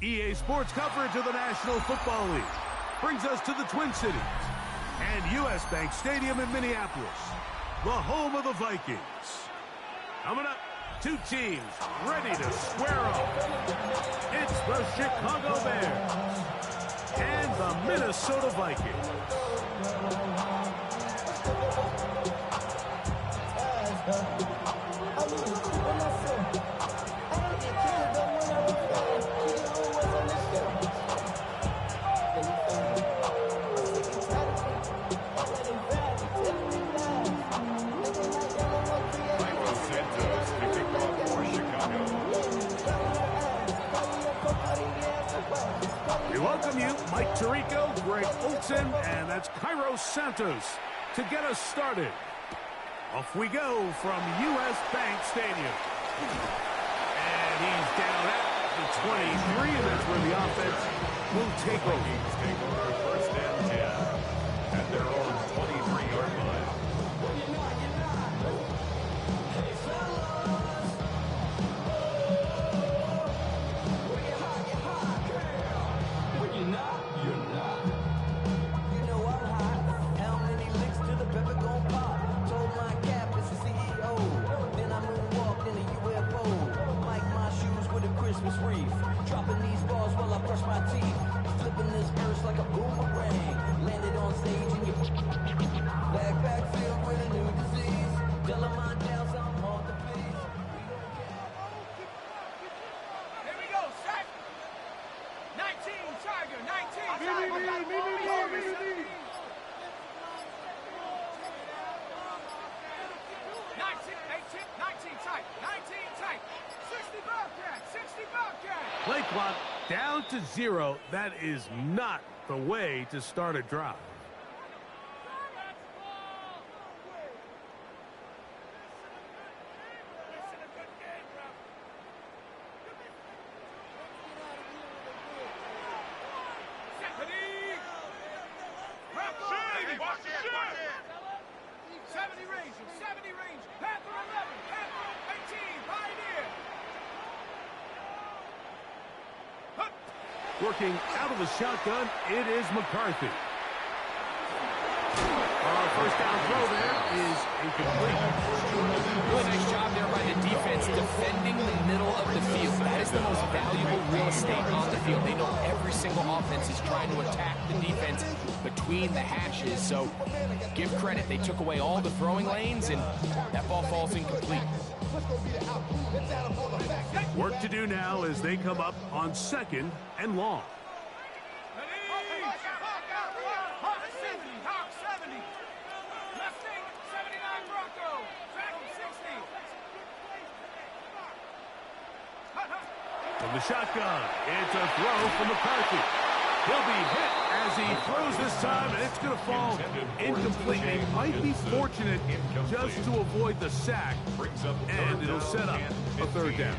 EA Sports coverage of the National Football League brings us to the Twin Cities and U.S. Bank Stadium in Minneapolis, the home of the Vikings. Coming up, two teams ready to square off. It's the Chicago Bears and the Minnesota Vikings. We welcome you, Mike Tirico, Greg Olson, and that's Cairo Santos to get us started. Off we go from U.S. Bank Stadium. And he's down at the 23, and that's where the offense will take over. First and 10 at their own 23-yard line. Dropping these balls while I brush my teeth. Flipping this verse like a boomerang. Landed on stage and you backpack filled with a new disease. Telling my doubts I'm hard to please. Here we go, set. 19, Tiger, 19. 19 tight, 19 tight. 60 Bobcat, 60 Bobcat. Play clock down to 0. That is not the way to start a drive. Working out of the shotgun, it is McCarthy. First down throw there is incomplete. Really nice job there by the defense defending the middle of the field. That is the most valuable real estate on the field. They know every single offense is trying to attack the defense between the hashes. So give credit. They took away all the throwing lanes, and that ball falls incomplete. Work to do now as they come up on 2nd and long. From the shotgun, it's a throw from McCarthy. He'll be hit as he throws this time, and it's going to fall incomplete. He might be fortunate just to avoid the sack, and it'll set up a 3rd down.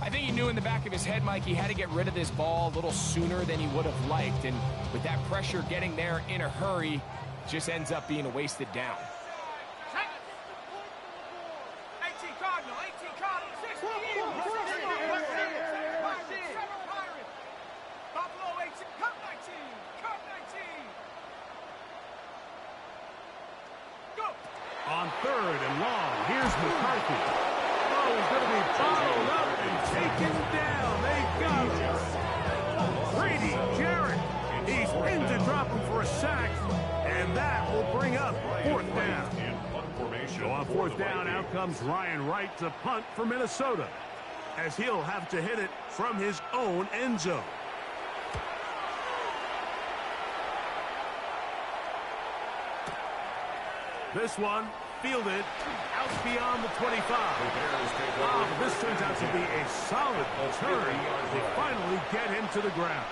I think he knew in the back of his head, Mike, he had to get rid of this ball a little sooner than he would have liked. And with that pressure getting there in a hurry, just ends up being a wasted down. 18 Cardinal, 16. Buffalo 18, cut 19, cut 19. Go. On 3rd and long, here's McCarthy. Oh, he's going to be bottled up and taken down. They got him. Brady Jarrett. He's in to drop him for a sack, and that will bring up 4th down. So on 4th down, out comes Ryan Wright to punt for Minnesota, as he'll have to hit it from his own end zone. This one fielded out beyond the 25. But this turns out to be a solid return. They finally get him to the ground.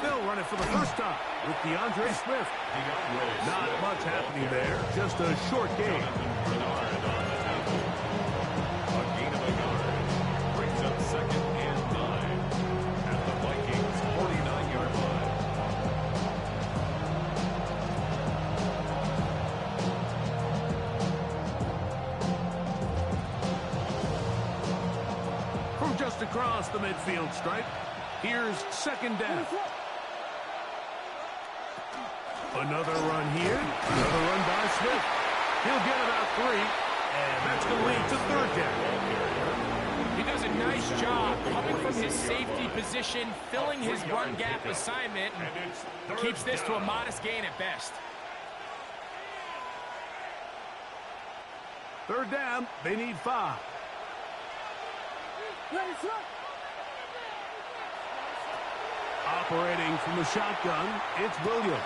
They'll run it for the first time with DeAndre Swift. Not much happening there, just a short game. A gain of a yard brings up 2nd and 9 at the Vikings just across the midfield stripe. Here's second down. Another run here. Another run by Smith. He'll get about 3, and that's going to lead to third down. He does a nice job coming from his safety position, filling his run gap assignment, and keeps this to a modest gain at best. Third down, they need 5. Operating from the shotgun, it's Williams.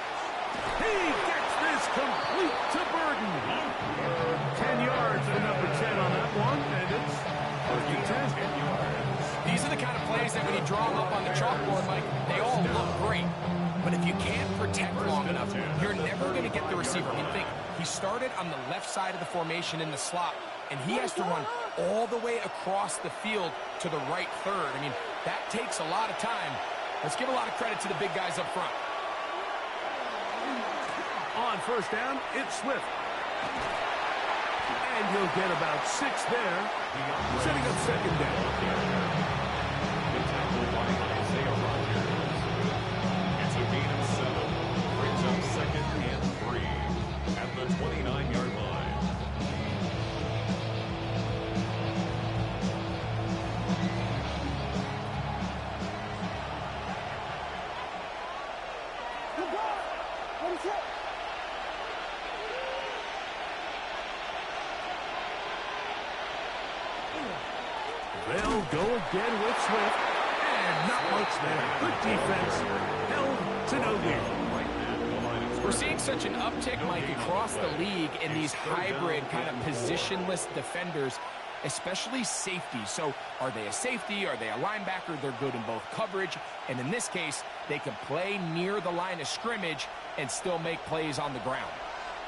He gets this complete to Burden. 10 yards for number 10 on that one, and it's first and 10. These are the kind of plays that when you draw them up on the chalkboard, Mike, they all look great. But if you can't protect long enough, you're never going to get the receiver. I mean, think, he started on the left side of the formation in the slot, and he has to run all the way across the field to the right third. I mean, that takes a lot of time. Let's give a lot of credit to the big guys up front. On first down, it's Swift. And he'll get about 6 there, setting up second down. It's a gain of 7. Brings up second and 3 at the 29-yard line. They'll go again with Swift, and not much there. Good defense, held to no gain. We're seeing such an uptick, Mike, across the league in these hybrid kind of positionless defenders, especially safety. So are they a safety? Are they a linebacker? They're good in both coverage, and in this case, they can play near the line of scrimmage and still make plays on the ground.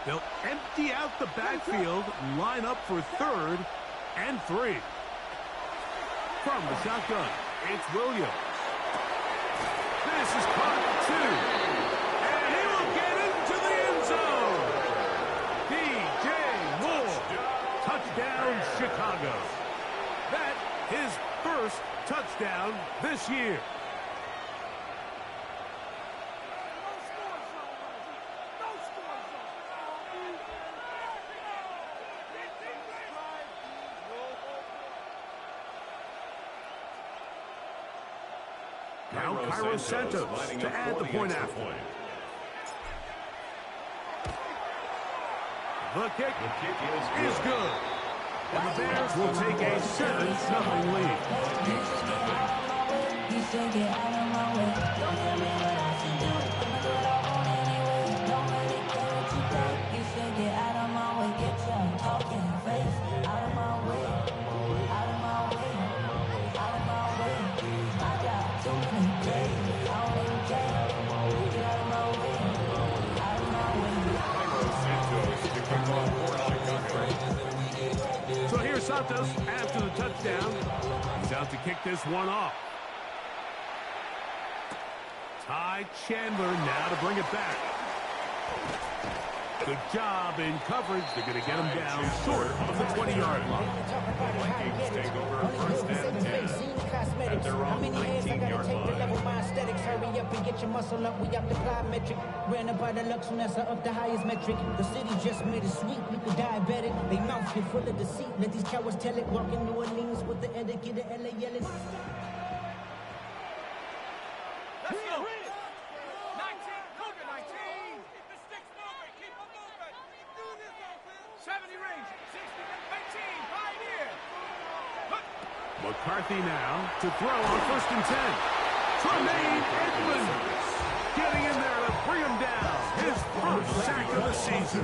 They'll empty out the backfield, line up for third and 3. From the shotgun, it's Williams. This is caught 2. And he will get into the end zone. DJ Moore. Touchdown, Chicago. That his first touchdown this year. Now Cairo Santos to add the point after. The kick is good. And the Bears will take a 7-0 lead. So here's Santos after the touchdown. He's out to kick this one off. Ty Chandler now to bring it back. Good job in coverage. They're going to get him down short of the 20-yard line. Vikings take over first and 10 at their own 19-yard line. Hurry up and get your muscle up. We up the plyometric. Ran up by the Lux when that's up the highest metric. The city just made it sweet. We could diabetic. They mouth get full of deceit. Let these cowards tell it. Walk in New Orleans with the etiquette of LA yelling. Let's go. 19, Cougar 19. Keep the sticks moving. Keep them moving. Do this, offense. 70 range. 60, 18. Pioneer. McCarthy now to throw on first and 10. Tremaine Edmonds getting in there to bring him down. His first sack of the season.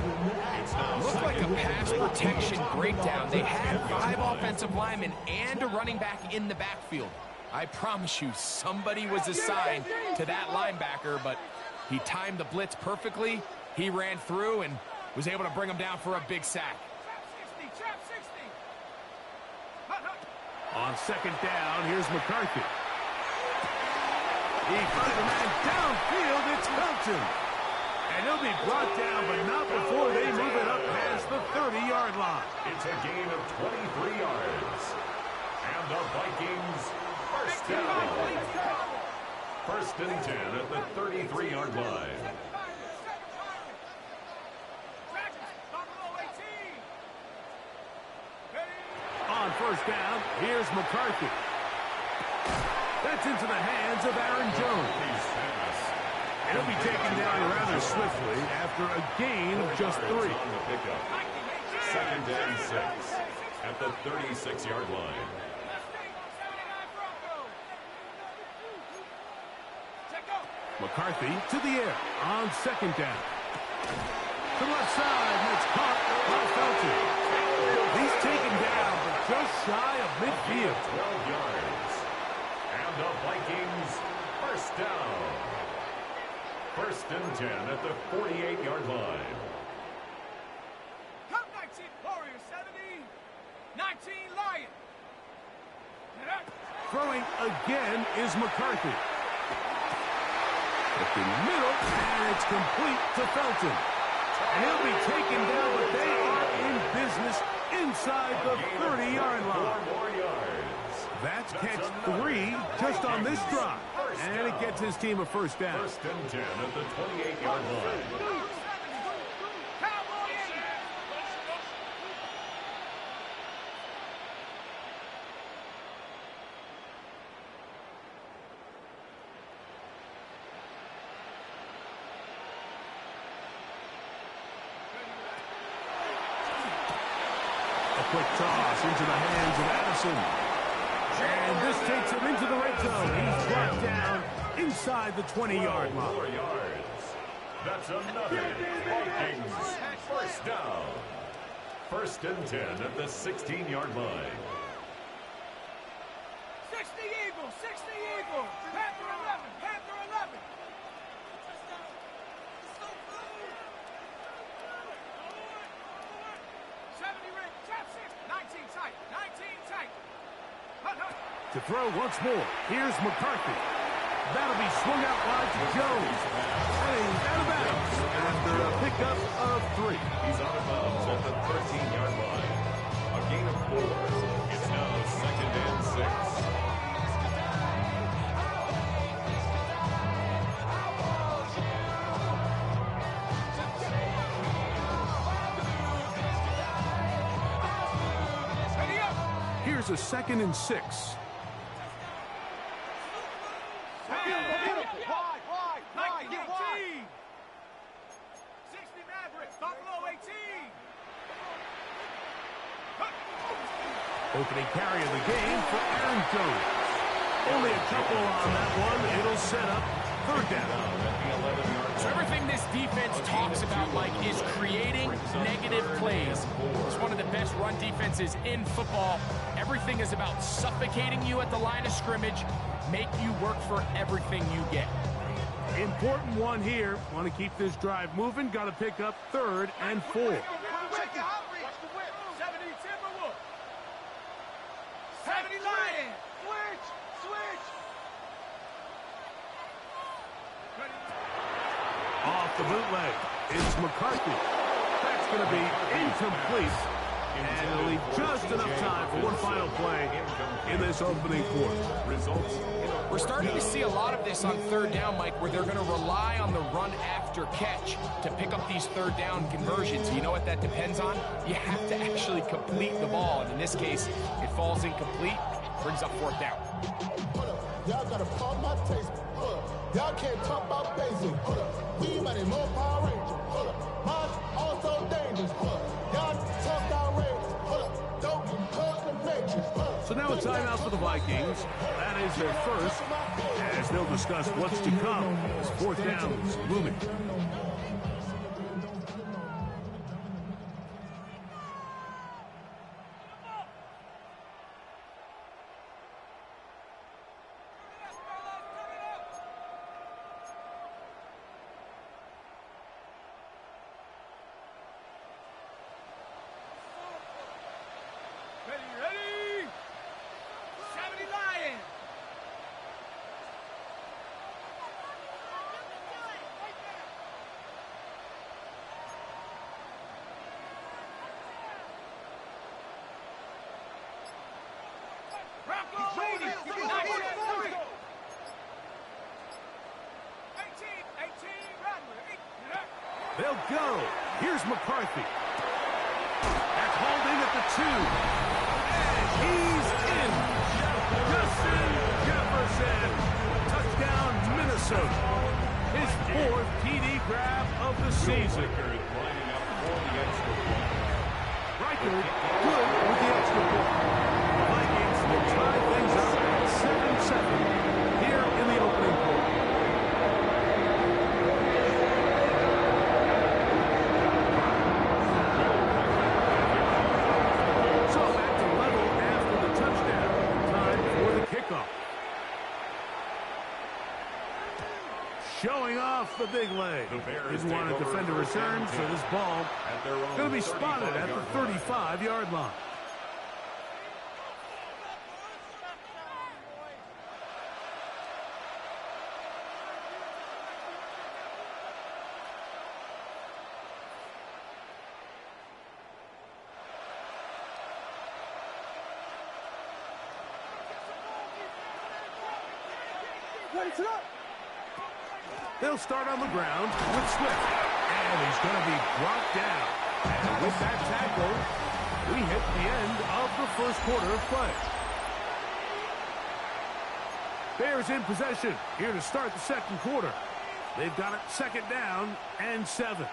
Looked like a pass protection breakdown. They had 5 offensive linemen and a running back in the backfield. I promise you, somebody was assigned to that linebacker, but he timed the blitz perfectly. He ran through and was able to bring him down for a big sack. Trap 60. On second down, here's McCarthy. He finds a man downfield. It's Felton. And he'll be brought down, but not before they move it up past the 30-yard line. It's a gain of 23 yards. And the Vikings first down. First and 10 at the 33-yard line. On first down, here's McCarthy. That's into the hands of Aaron Jones. And he'll be taken down rather swiftly after a gain of just 3. Second and 6 at the 36-yard line. McCarthy to the air on second down. To the left side, and it's caught by Felton. He's taken down, but just shy of midfield. 12 yards. And the Vikings first down. First and 10 at the 48-yard line. Come 19 Warriors, 70. 19 Lion. Throwing again is McCarthy. Up in the middle, and it's complete to Felton. And he'll be taken down, but they are in business inside the 30-yard line. 4 more yards. That's catch 3 just on this drive. And it gets his team a first down. First and 10 at the 28-yard line. Quick toss into the hands of Addison. And this takes him into the red zone. He's brought down inside the 20-yard line. 4 yards. That's another Vikings first down. First and 10 at the 16-yard line. 60 Eagles, 60 Eagles. Panther 11, Panther 11. To throw once more, here's McCarthy. That'll be swung out wide to Jones. And he's out of bounds after a pickup of 3. He's out of bounds at the 13-yard line. A gain of 4. It's now second and 6. Here's a second and 6. Opening carry of the game for Aaron Jones. Only a couple on that one. It'll set up third down. So everything this defense talks about, Mike, is creating negative plays. It's one of the best run defenses in football. Everything is about suffocating you at the line of scrimmage, make you work for everything you get. Important one here. Want to keep this drive moving. Got to pick up 3rd and 4. 70 Lion. Switch. Off the bootleg, it's McCarthy. That's going to be incomplete. And it'll leave just enough time for one final play in this opening quarter. Results. We're starting to see a lot of this on third down, Mike, where they're going to rely on the run after catch to pick up these third down conversions. You know what that depends on? You have to actually complete the ball. And in this case, it falls incomplete, brings up 4th down. Y'all gotta pump my taste. Y'all can't talk about basic. We money more Power Ranger. Mine also dangerous. Y'all talk outrageous. Don't get caught in the matrix. So now a timeout for the Vikings. That is their first, as they'll discuss what's to come as 4th down is looming. Ready? 70 Lion. They'll go. Here's McCarthy. That's hauled in at the 2. And he's in. Justin Jefferson. Touchdown, Minnesota. His 4th TD grab of the season. Riker good with the extra point. The Vikings will tie things up at 7-7 here in the opening quarter. So back to level after the touchdown. Time for the kickoff. Showing off the big leg. Didn't want to defend a return, so this ball is going to be spotted at the 35-yard line. They'll start on the ground with Swift. And he's going to be brought down. And with that tackle, we hit the end of the first quarter of play. Bears in possession here to start the second quarter. They've got it 2nd down and 7.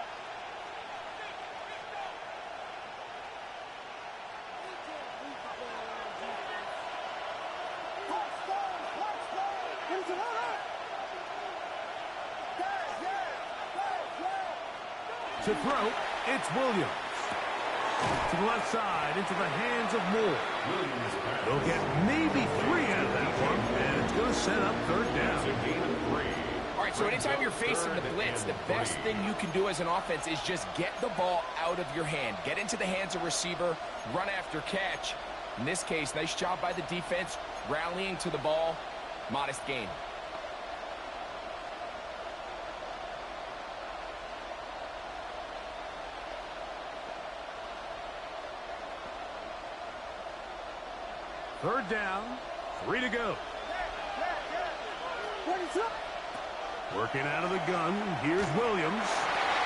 To throw, it's Williams. To the left side, into the hands of Moore. They'll get maybe 3 out of that one, and it's going to set up 3rd down. All right, so anytime you're facing the blitz, the best thing you can do as an offense is just get the ball out of your hand. Get into the hands of receiver, run after catch. In this case, nice job by the defense, rallying to the ball, modest gain. Third down, 3 to go. Working out of the gun, here's Williams.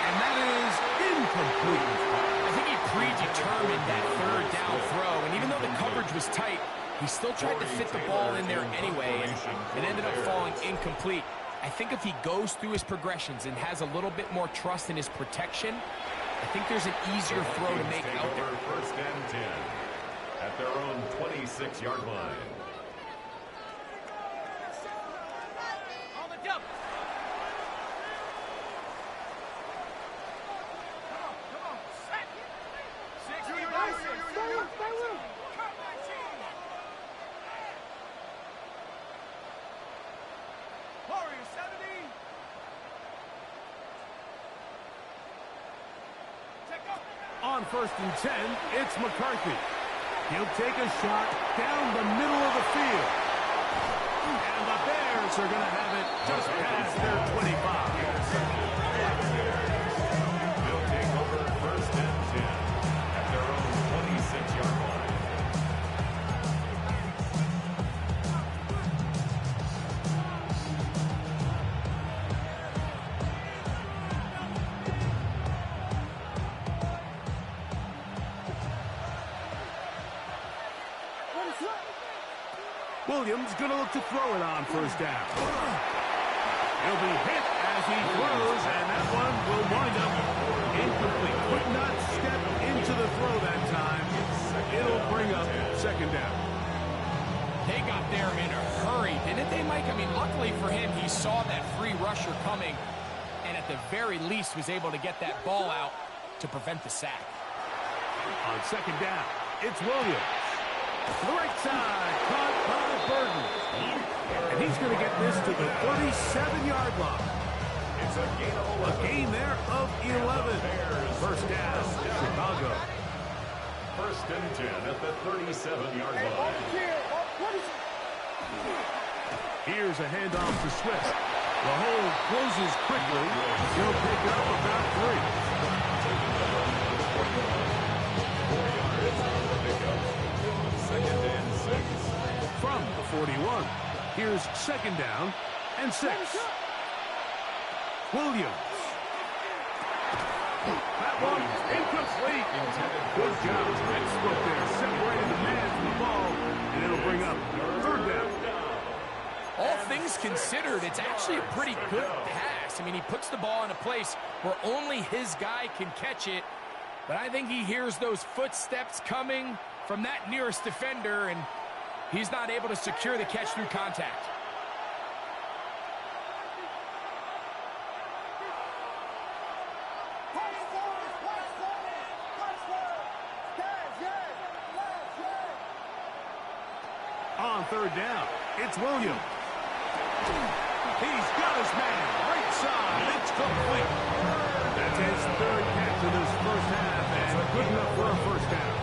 And that is incomplete. I think he predetermined that 3rd down throw, and even though the coverage was tight, he still tried to fit the ball in there anyway, and it ended up falling incomplete. I think if he goes through his progressions and has a little bit more trust in his protection, I think there's an easier throw to make out there. 1st and 10. At their own 26-yard line. On the double. Come on. Set. 6. Warrior 70. On 1st and 10, it's McCarthy. He'll take a shot down the middle of the field. And the Bears are going to have it just past their 25. They'll take over 1st and 10 at their own 26-yard line. Williams going to look to throw it on 1st down. He'll be hit as he throws, and that one will wind up incomplete. Could not step into the throw that time. It'll bring up 2nd down. They got there in a hurry, didn't they, Mike? I mean, luckily for him, he saw that free rusher coming, and at the very least was able to get that ball out to prevent the sack. On 2nd down, it's Williams. To the right side, caught by Burton. And he's going to get this to the 37-yard line. It's a gain there of 11. 1st down, Chicago. 1st and 10 at the 37-yard line. Here's a handoff to Swift. The hole closes quickly. He'll pick up about 3. 2nd and 6. From the 41, here's 2nd down and 6. Williams. job. Nice split there, separating the man from the ball, and it'll bring up third down. All things considered, it's actually a pretty good pass. I mean, he puts the ball in a place where only his guy can catch it, but I think he hears those footsteps coming from that nearest defender, and he's not able to secure the catch through contact. On third down, it's Williams. He's got his man, right side, it's complete. That's his third catch of this first half, and good enough for a first down.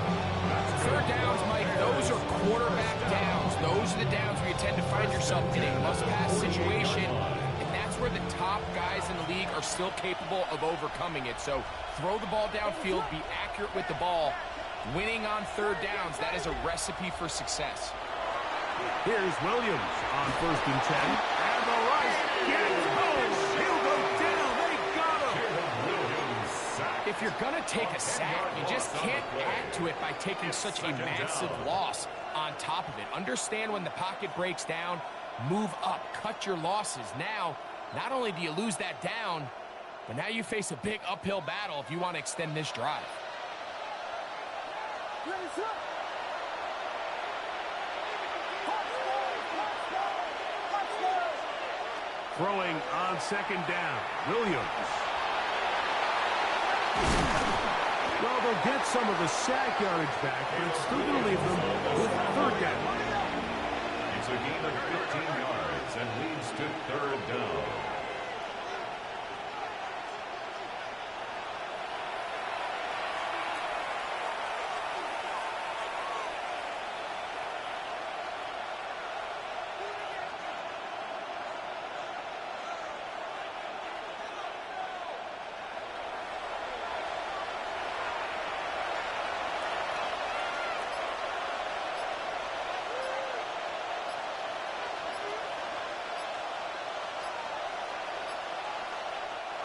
Third downs, Mike, those are quarterback downs. Those are the downs where you tend to find yourself in a must-pass situation, and that's where the top guys in the league are still capable of overcoming it. So throw the ball downfield, be accurate with the ball. Winning on third downs, that is a recipe for success. Here's Williams on 1st and 10. And the right gets home. He'll go down. They got him. If you're going to take a sack, you just can't add to it by taking such a massive loss on top of it. Understand when the pocket breaks down, move up, cut your losses. Now, not only do you lose that down, but now you face a big uphill battle if you want to extend this drive. Throwing on 2nd down, Williams. Well, they'll get some of the sack yardage back, but it's still going to leave them with 3rd down. It's a gain of 15 yards and leads to 3rd down.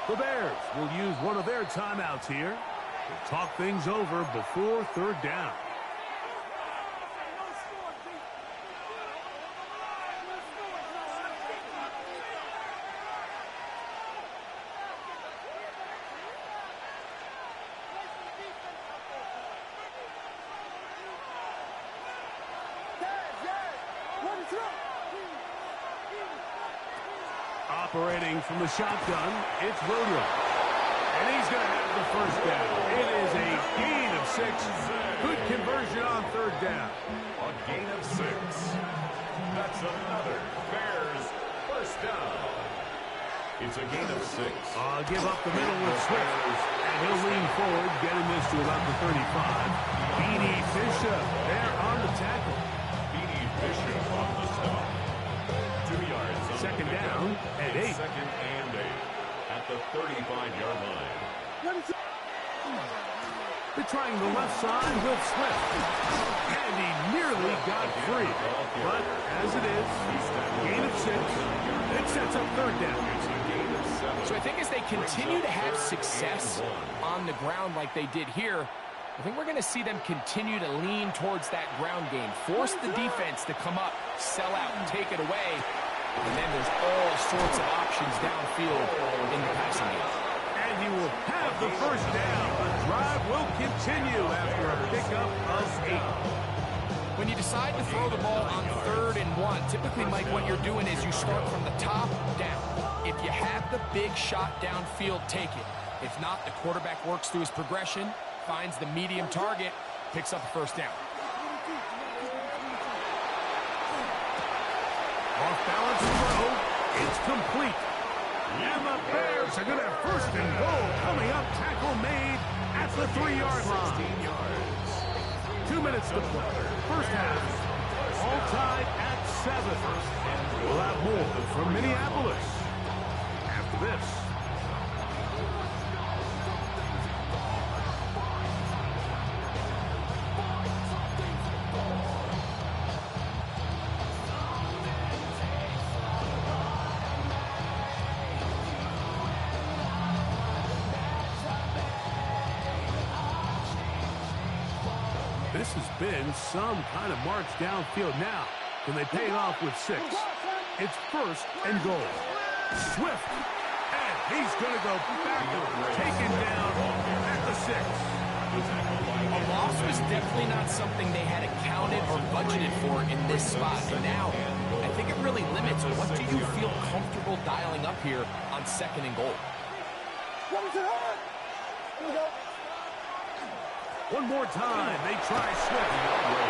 The Bears will use one of their timeouts here to talk things over before 3rd down. Operating from the shotgun, it's Williams. And he's going to have the 1st down. It is a gain of 6. Good conversion on 3rd down. A gain of 6. That's another Bears 1st down. It's a gain of 6. Give up the middle with Swift. And he'll lean forward, getting this to about the 35. Beanie Bishop there on the tackle. Beanie Bishop on the stop. 2 yards. 2nd down and 8. 2nd and 8 at the 35-yard line. They're trying the left side with Swift. And he nearly got free. But as it is, gain of 6. It sets up 3rd down. So I think as they continue to have success on the ground like they did here, I think we're going to see them continue to lean towards that ground game. Force the defense to come up, sell out, and take it away. And then there's all sorts of options downfield in the passing game. And he will have the 1st down. The drive will continue after a pickup of 8. When you decide to throw the ball on 3rd and 1, typically, Mike, what you're doing is you start from the top down. If you have the big shot downfield, take it. If not, the quarterback works through his progression, finds the medium target, picks up the 1st down. Off balance throw. It's complete. And the Bears are going to have 1st and goal coming up. Tackle made at the 3-yard line. 16 yards. 2 minutes to play. First half. All tied at 7. We'll have more from Minneapolis after this. This has been some kind of march downfield now. Can they pay it off with 6? It's 1st and goal. Swift. And he's going to go backward. Taken down at the 6. A loss was definitely not something they had accounted or budgeted for in this spot. And now, I think it really limits what do you feel comfortable dialing up here on 2nd and goal. One more time. They try Swift.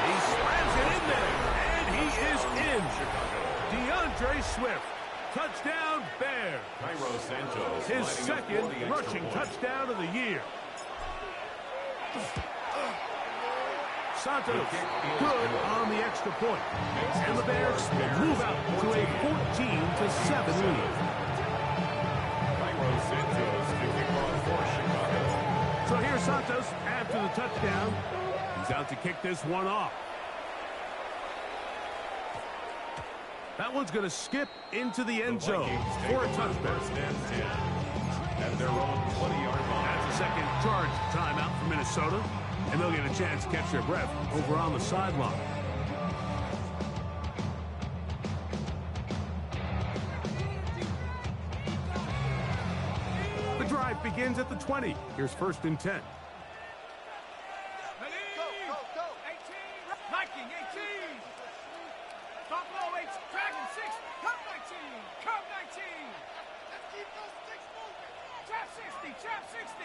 He slams it in there. And he is in. DeAndre Swift. Touchdown, Bears. His 2nd rushing touchdown of the year. Santos, good on the extra point. And the Bears move out to a 14-7 lead. So here's Santos after the touchdown. He's out to kick this one off. That one's going to skip into the end zone for a touchdown. At their own 20-yard line. That's a second charge timeout for Minnesota, and they'll get a chance to catch their breath over on the sideline. The drive begins at the 20. Here's 1st and 10. Viking 18. Top low 8. Dragon 6. Come 19. Come 19. Let's keep those 6 moving. Trap 60. Trap 60.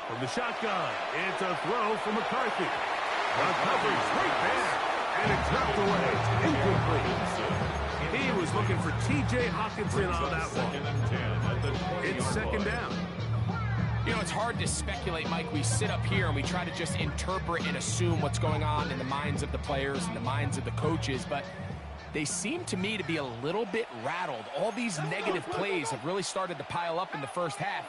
From the shotgun, it's a throw from McCarthy. The coverage right there, and it's knocked away. Incomplete. He was looking for T.J. Hawkinson on that one. It's 2nd down. You know, it's hard to speculate, Mike. We sit up here and we try to just interpret and assume what's going on in the minds of the players and the minds of the coaches, but they seem to me to be a little bit rattled. All these negative plays have really started to pile up in the first half.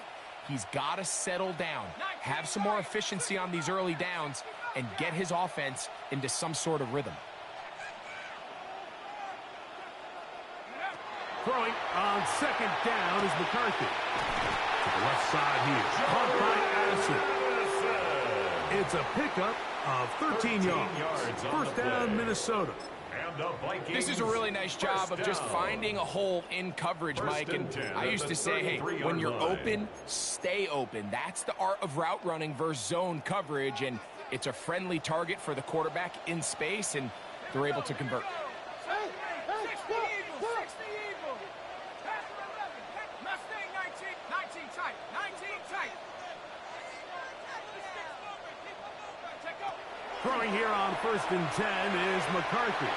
He's got to settle down, have some more efficiency on these early downs, and get his offense into some sort of rhythm. Throwing on 2nd down is McCarthy. To the left side here. Caught by Addison. It's a pickup of 13 yards. 1st down, Minnesota. This is a really nice job of just finding a hole in coverage, Mike. And I used to say, hey, when you're open, stay open. That's the art of route running versus zone coverage. And it's a friendly target for the quarterback in space, and they're able to convert. 60 Eagles. 60 Eagles. Pass 11. Mustang 19. 19 tight. 19 tight. Throwing here on 1st and 10 is McCarthy.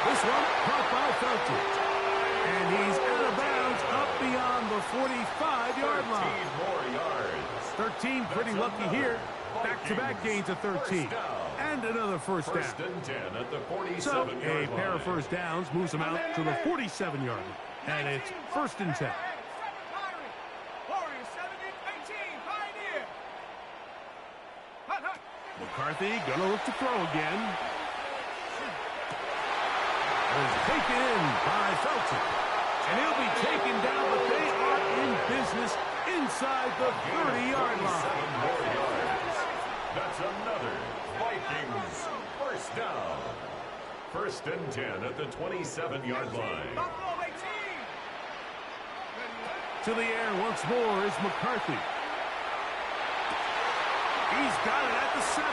This one caught by Felton. And he's out of bounds up beyond the 45-yard line. 13 pretty lucky here. Back-to-back gains of 13. And another 1st down. So a pair of 1st downs moves them out to the 47-yard line. And it's 1st and 10. McCarthy gonna look to throw again. Is taken in by Felton. And he'll be taken down, but they are in business inside the 30-yard line. That's another Vikings 1st down. 1st and 10 at the 27-yard line. To the air once more is McCarthy. He's got it at the 7.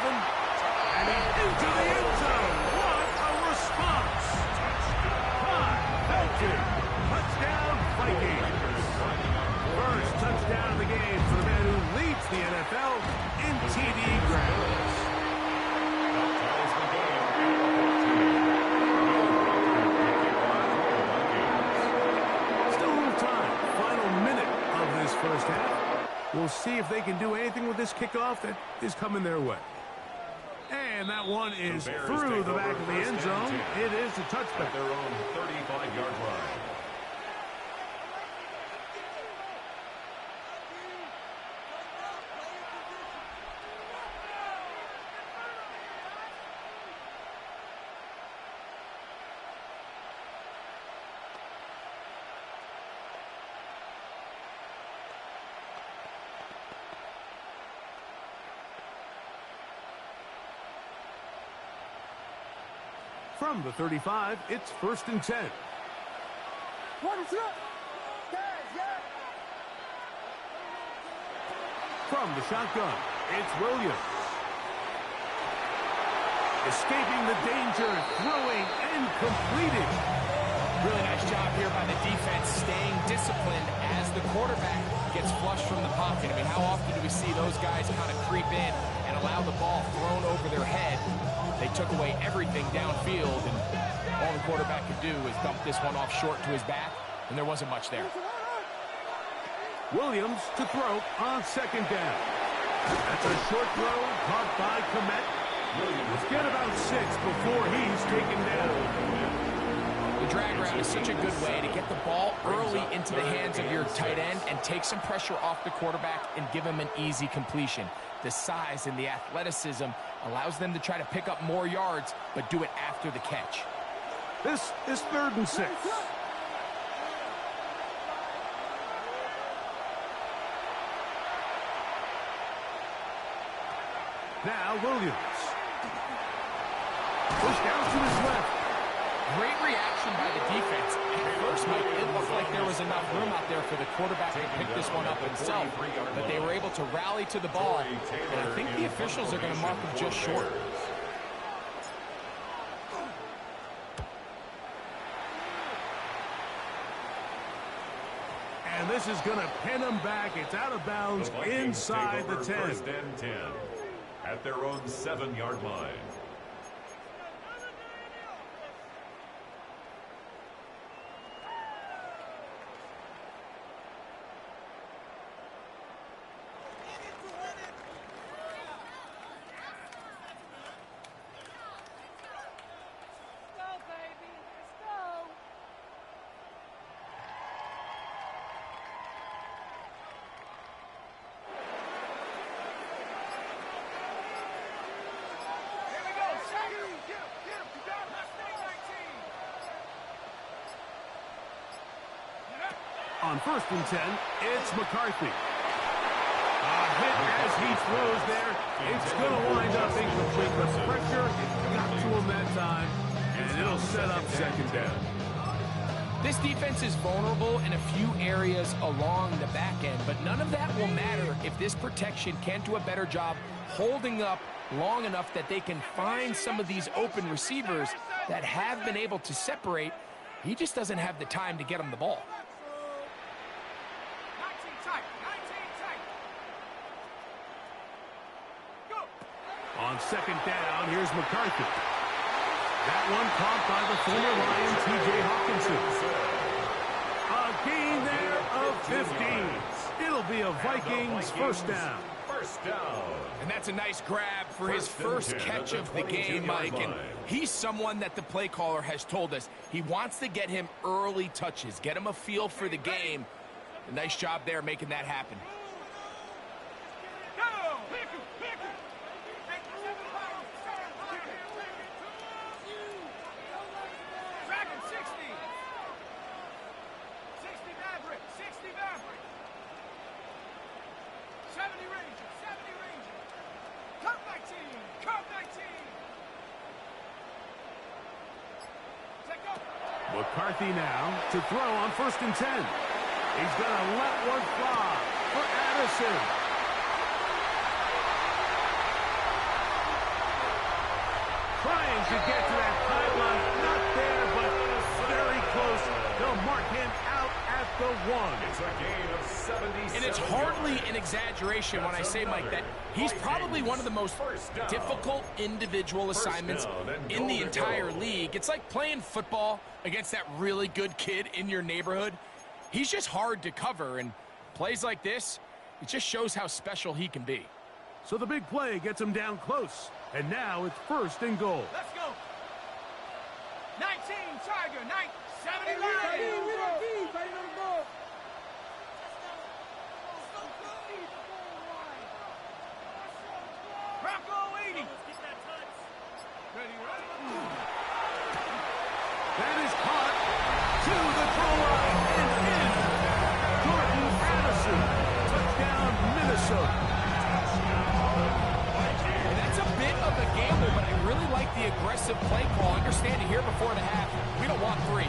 And he's into the end zone. What a response. Felton. Touchdown, Vikings. First touchdown of the game for the man who leads the NFL in TD grabs. Still a little time. Final minute of this 1st half. We'll see if they can do anything with this kickoff that is coming their way. And that one is through the back of the end zone. It is a touchback. Their own 35-yard line. From the 35, it's 1st and 10. From the shotgun, it's Williams. Escaping the danger, throwing, and completing. Really nice job here by the defense, staying disciplined as the quarterback gets flushed from the pocket. I mean, how often do we see those guys kind of creep in and allow the ball thrown over their head? They took away everything downfield, and all the quarterback could do was dump this one off short to his back, and there wasn't much there. Williams to throw on 2nd down. That's a short throw caught by Komet. Williams get about 6 before he's taken down. The drag route is such a good way to get the ball early into the hands of your tight end and take some pressure off the quarterback and give him an easy completion. The size and the athleticism allows them to try to pick up more yards, but do it after the catch. This is 3rd and 6. Now Williams. Pushed out to his left. Great reaction by the defense. At first, Mike, it looked like there was enough room out there for the quarterback to pick this one up himself, but they were able to rally to the ball, and I think the officials are going to mark him just short. And this is going to pin him back. It's out of bounds inside the 10. 1st and 10 at their own 7-yard line. On 1st and 10, it's McCarthy. A hit as he throws there. It's going to wind up incomplete. The pressure got to him that time, and it'll set up 2nd down. This defense is vulnerable in a few areas along the back end, but none of that will matter if this protection can't do a better job holding up long enough that they can find some of these open receivers that have been able to separate. He just doesn't have the time to get them the ball. On 2nd down, here's McCarthy. That one caught by the former Lion, T.J. Hawkinson. A gain there of 15. It'll be a Vikings 1st down. 1st down. And that's a nice grab for his first catch of the game, Mike. And he's someone that the play caller has told us he wants to get him early touches, get him a feel for the game. A nice job there making that happen. McCarthy now to throw on 1st and 10. He's going to let one fly for Addison. Trying to get to that pylon. Not there, but very close. They'll mark him out at the 1. It's a gain of 77. And it's hardly an exaggeration when I say, Mike, that he's probably one of the most difficult individual assignments in the entire league. It's like playing football against that really good kid in your neighborhood. He's just hard to cover, and plays like this, it just shows how special he can be. So the big play gets him down close, and now it's 1st and goal. Let's go. 19, Tiger, 70 Lions. Bronco 80. That is caught to the goal line and in. Jordan Addison, touchdown Minnesota. And that's a bit of a gamble, but I really like the aggressive aggressive play call. Understanding here before the half, we don't want 3.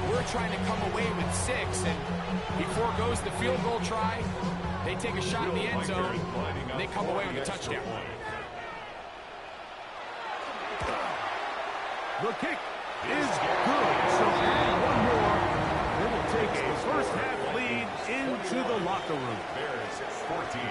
We're trying to come away with 6, and he foregoes the field goal try. They take a shot in the end zone, and they come away with a touchdown. The kick is good. So add one more. They will take a first-half lead into the locker room. Bears 14.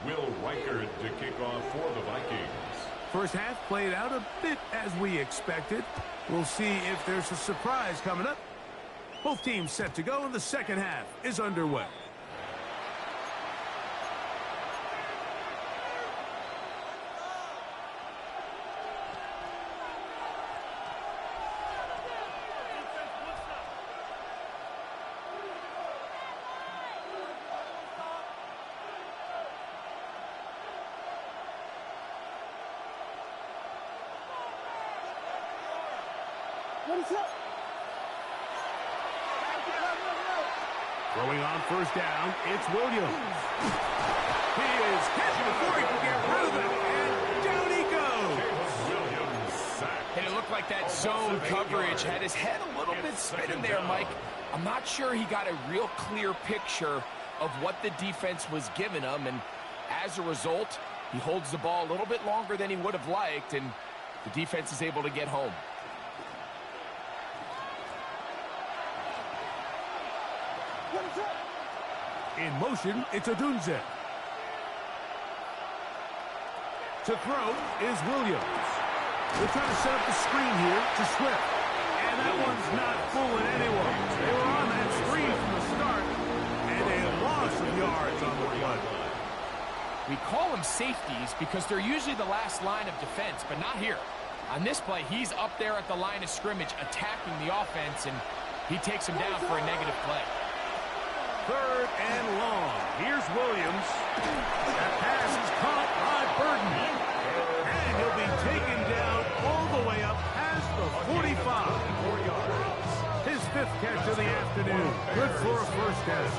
Will Reichard to kick off for the Vikings. First half played out a bit as we expected. We'll see if there's a surprise coming up. Both teams set to go, and the second half is underway. Throwing on first down, it's Williams. He is hit before he can get rid of it, and down he goes. Williams sacked. And it looked like that zone coverage had his head a little bit spinning there, Mike. I'm not sure he got a real clear picture of what the defense was giving him, and as a result, he holds the ball a little bit longer than he would have liked, and the defense is able to get home. In motion, it's Odunze. To throw is Williams. They're trying to set up the screen here to Swift. And that one's not fooling anyone. They were on that screen from the start, and a loss of yards on the play. We call them safeties because they're usually the last line of defense, but not here. On this play, he's up there at the line of scrimmage attacking the offense, and he takes him down for a negative play. Third and long. Here's Williams. That pass is caught by Burden. And he'll be taken down all the way up past the 45. His 5th catch of the afternoon. Good for a first down.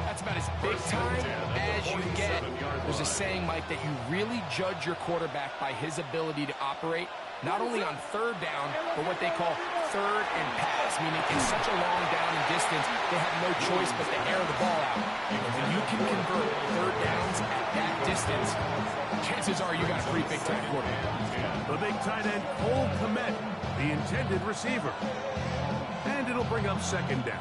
That's about as big time as you get. There's a saying, Mike, that you really judge your quarterback by his ability to operate, not only on third down, but what they call third and pass, meaning in such a long down and distance, they have no choice but to air the ball out. And when you can convert third downs at that distance, chances are you got a pretty big-time quarterback. The big tight end, Cole Kmet, the intended receiver. And it'll bring up second down.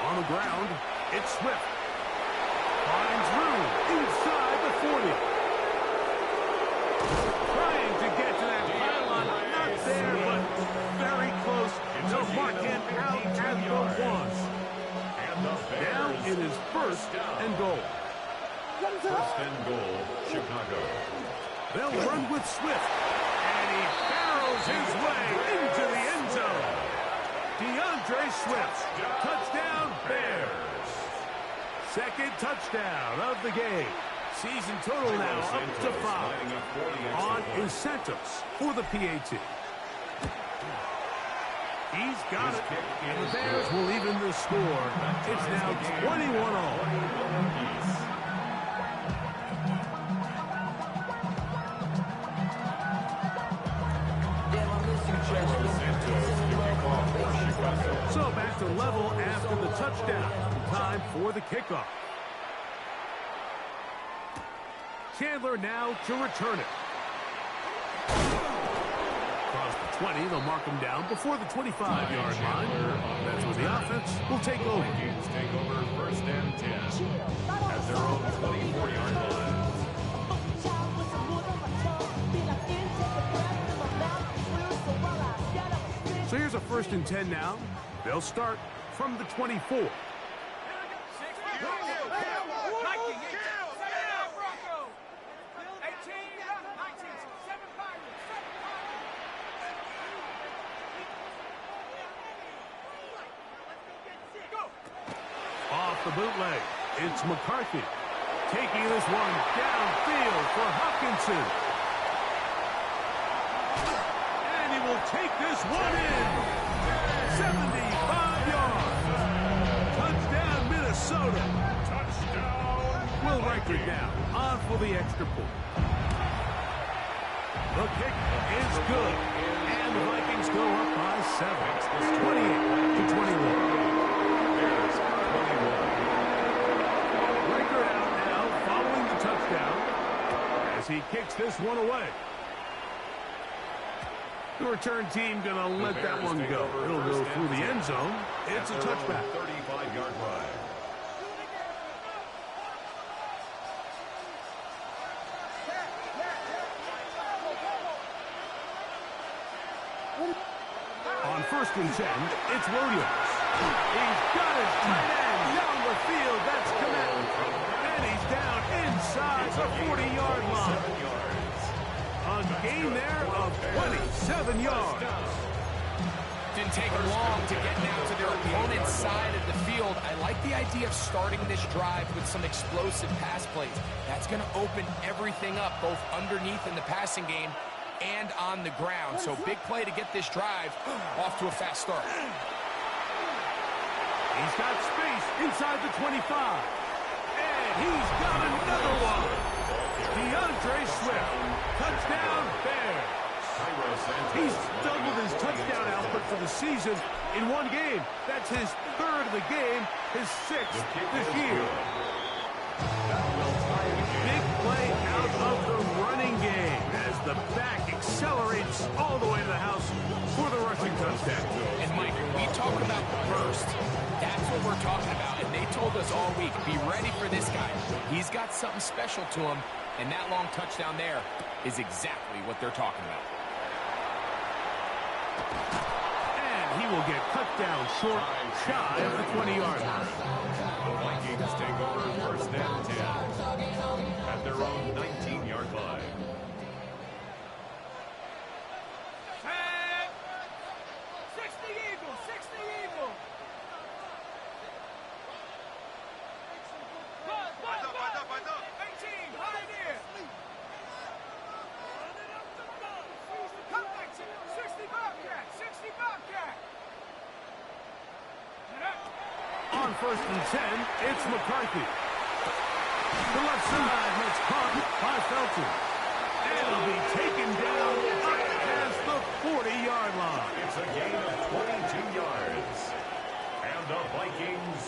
On the ground, it's Swift. Finds room inside the 40. Trying to get to that pylon. Not there, but very close. They'll mark him out at the 1. Now it is first and goal. First and goal, Chicago. They'll run with Swift. And he barrels his way into the end zone. DeAndre Swift. Touchdown, Bears. Second touchdown of the game. Season total now up to 5 on incentives for the PAT. He's got it, and the Bears will even the score. It's now 21-all. So back to level after the touchdown. Time for the kickoff. Chandler now to return it. Across the 20, they'll mark him down before the 25-yard line. That's when the offense will take over. Vikings take over first and 10 at their own 24-yard line. So here's a first and 10 now. They'll start from the 24. the bootleg. It's McCarthy taking this one downfield for Hopkinson. And he will take this one in. 75 yards. Touchdown, Minnesota. Touchdown. Will Riker down on for the extra point. The kick is good. And the Vikings go up by 7. It's 28-21. Bears 21. Riker out now following the touchdown as he kicks this one away. The return team going to let that one go. It'll go through the end zone. It's a touchback. 35-yard line. On 1st and 10, it's Williams. He's got his tight end down the field. That's Clement. And he's down inside the 40-yard line. A gain there of 27 yards. Didn't take them long to get now to their opponent's side of the field. I like the idea of starting this drive with some explosive pass plays. That's going to open everything up, both underneath in the passing game and on the ground. So big play to get this drive off to a fast start. He's got space inside the 25. And he's got another one. DeAndre Swift. Touchdown, Bears. He's doubled his touchdown output for the season in one game. That's his 3rd of the game, his 6th this year. Big play out of the running game as the back accelerates all the way to the house for the rushing touchdown. And Mike, we talk about the burst. That's what we're talking about, and they told us all week, be ready for this guy. He's got something special to him, and that long touchdown there is exactly what they're talking about. And he will get cut down short, shy of the 20-yard line. The Vikings take over 1st and 10 at their own 19-yard line. Set. 60 Eagles, 60 Eagles. Buzz. 18, Pioneer. Come back to 60 Bobcat, 60 Bobcat. On 1st and 10, it's McCarthy. The left side, that's caught by Felton. And it'll be taken down up past the 40-yard line. It's a gain of 22 yards. And the Vikings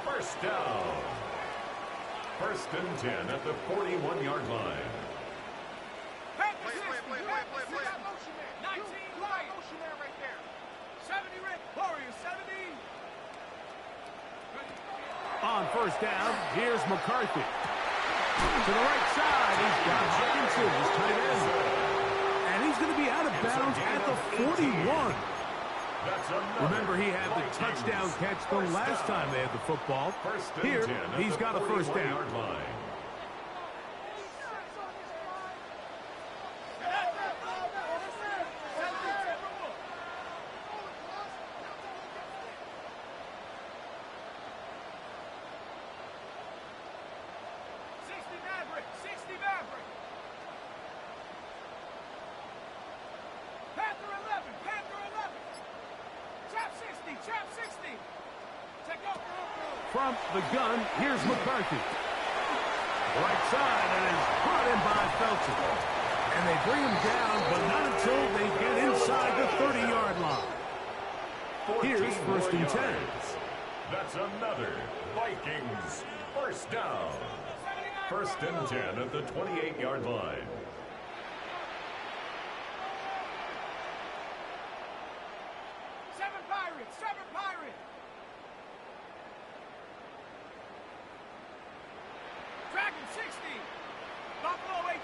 1st down. 1st and 10 at the 41-yard line. Play. 19 right. Motion there right there. 70 Rick. Warriors 70. On 1st down, here's McCarthy. To the right side, he's got Hopkinson, his tight end. And he's going to be out of bounds at the 41. Remember, he had the touchdown catch the last time they had the football. Here, he's got a 1st down. From the gun, here's McCarthy. Right side, and is brought in by Felton. And they bring him down, but not until they get inside the 30-yard line. Here's 1st and 10. That's another Vikings 1st down. 1st and 10 at the 28-yard line. Seven Pirates. Dragon 60. Buffalo 18.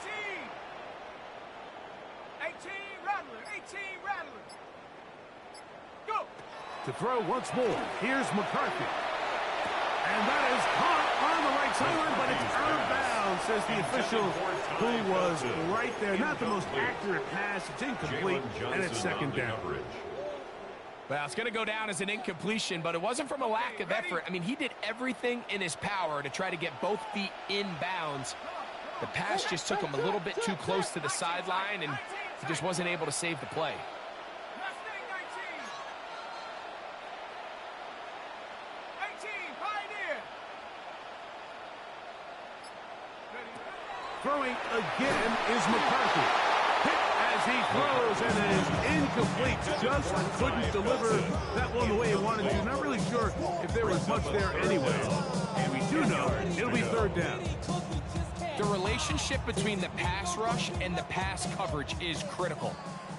18 Rattler. Go. To throw once more, here's McCarthy. And that is caught on the right sideline, but it's out of bounds, says the official who was right there. Not the most accurate pass. It's incomplete, and it's 2nd down. Well, it's going to go down as an incompletion, but it wasn't from a lack of effort. I mean, he did everything in his power to try to get both feet in bounds. The pass just took him a little bit too close to the sideline, and he just wasn't able to save the play. Throwing again is McCarthy. Hit as he throws and is incomplete. Just couldn't deliver that one the way he wanted to. Not really sure if there was much there anyway. And we do know it'll be third down. The relationship between the pass rush and the pass coverage is critical.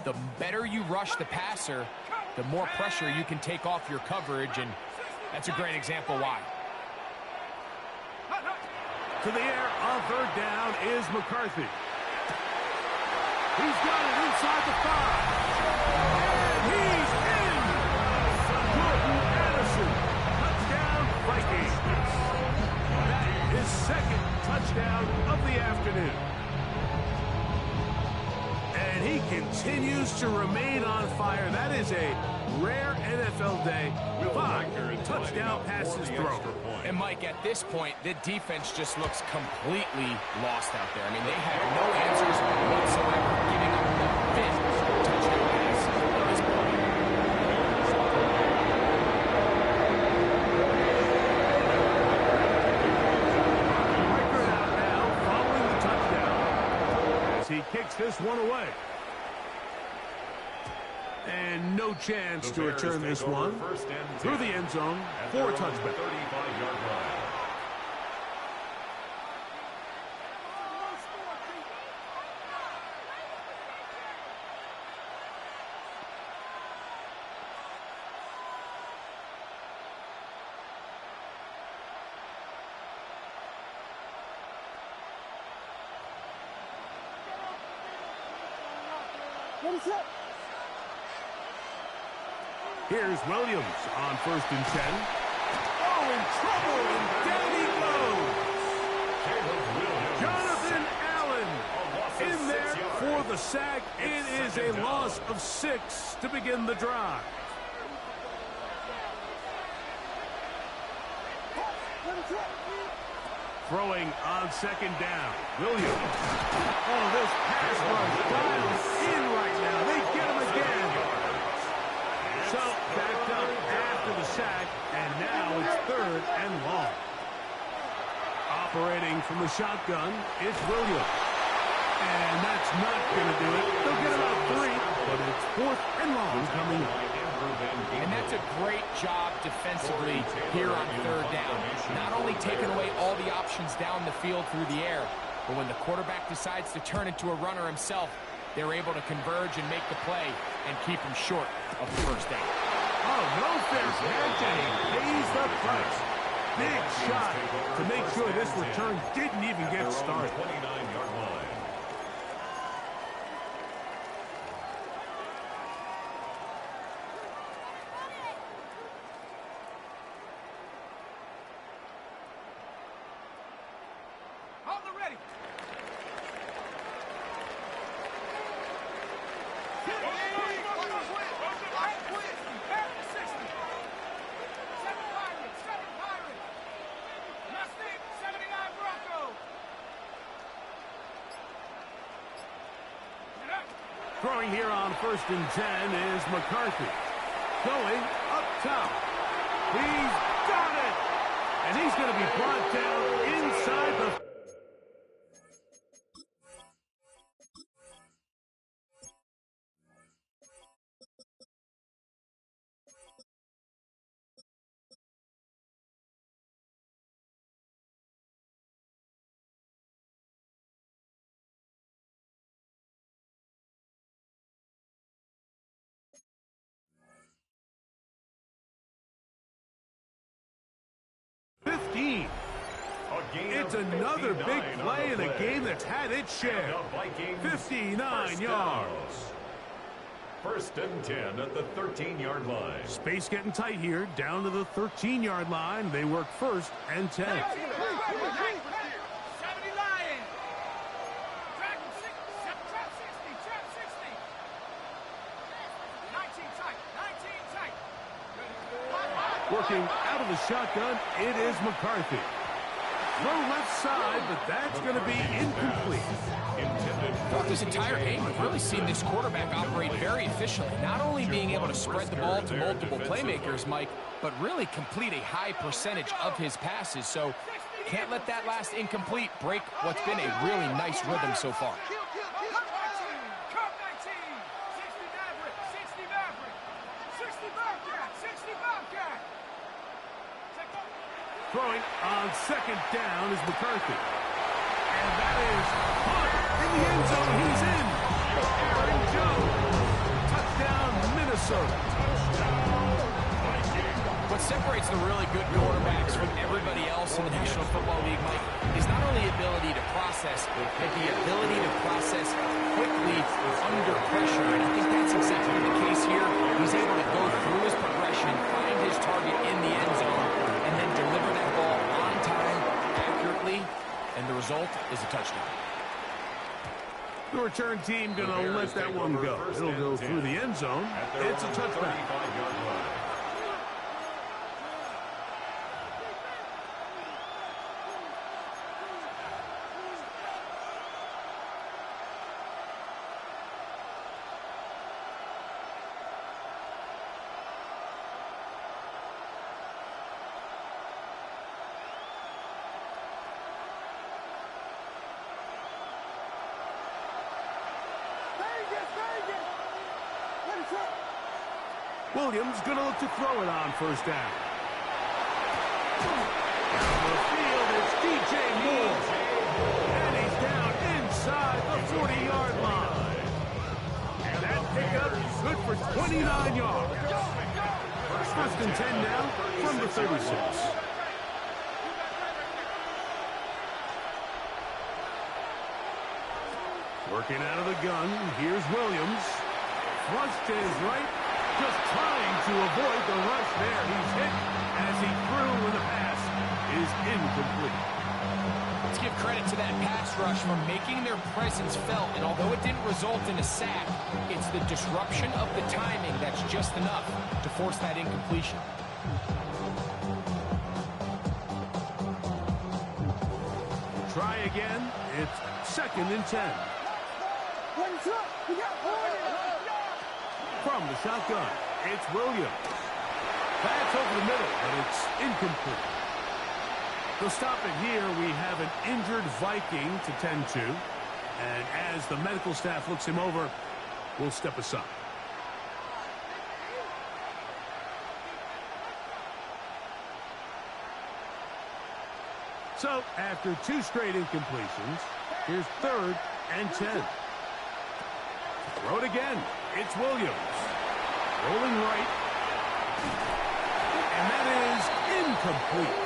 The better you rush the passer, the more pressure you can take off your coverage, and that's a great example why. To the air on third down is McCarthy. He's got it inside the 5. And he's in! Jordan Addison. Touchdown, Vikings. That is second touchdown of the afternoon. And he continues to remain on fire. That is a rare NFL day. 5 touchdown passes thrown. And Mike, at this point, the defense just looks completely lost out there. I mean, they have no answers whatsoever, giving up the 5th touchdown pass at this point. Record out now following the touchdown as he kicks this one away. And no chance to return this one through the end zone for a touchback. 35-yard line. Here's Williams on 1st and 10. Oh, in trouble, and down he goes. Jonathan Allen in there for the sack. It is a loss of 6 to begin the drive. Throwing on 2nd down. Williams. Oh, this pass rush dialed in right now. They get him again. So, backed up after the sack, and now it's 3rd and long. Operating from the shotgun, it's Williams. And that's not going to do it. They'll get about 3, but it's 4th and long coming up. And that's a great job defensively here on 3rd down. Not only taking away all the options down the field through the air, but when the quarterback decides to turn into a runner himself, they're able to converge and make the play and keep him short of the 1st down. Oh, no fair catch, and he pays the price. Big shot to make sure this return didn't even get started. 29-yard line. On the ready. Throwing here on 1st and 10 is McCarthy. Going up top. He's got it! And he's going to be brought down inside the... It's another big play in a game that's had its share. 59 yards. 1st and 10 at the 13-yard line. Space getting tight here, down to the 13-yard line. They work 1st and 10. 70 Lion. Trap 60. Trap 60. 19 tight. 19 tight. Working out of the shotgun, it is McCarthy. Throw left side, but that's going to be incomplete. Throughout this entire game, we've really seen this quarterback operate very efficiently. Not only being able to spread the ball to multiple playmakers, Mike, but really complete a high percentage of his passes. So can't let that last incomplete break what's been a really nice rhythm so far. Throwing on second down is McCarthy. And that is caught in the end zone. He's in. Aaron Jones. Touchdown, Minnesota. What separates the really good quarterbacks from everybody else in the National Football League, Mike, is not only the ability to process, but the ability to process quickly under pressure. And I think that's exactly the case here. He's able to go through his progression, find his target in the end zone, and then deliver that ball on time, accurately, and the result is a touchdown. The return team going to let that one go. It'll go through the end zone. It's a touchdown. Williams going to look to throw it on first down. Down the field, it's DJ Moore. And he's down inside the 40-yard line. And that pickup is good for 29 yards. First and 10 now from the 36. Working out of the gun, here's Williams. Flush to his right. Just trying to avoid the rush there. He's hit as he threw when the pass is incomplete. Let's give credit to that pass rush for making their presence felt. And although it didn't result in a sack, it's the disruption of the timing that's just enough to force that incompletion. Try again. It's second and 10. From the shotgun, it's Williams. That's over the middle, but it's incomplete. To stop it here, we have an injured Viking to tend to. And as the medical staff looks him over, we'll step aside. So, after two straight incompletions, here's third and 10. Throw it again. It's Williams. Rolling right. And that is incomplete.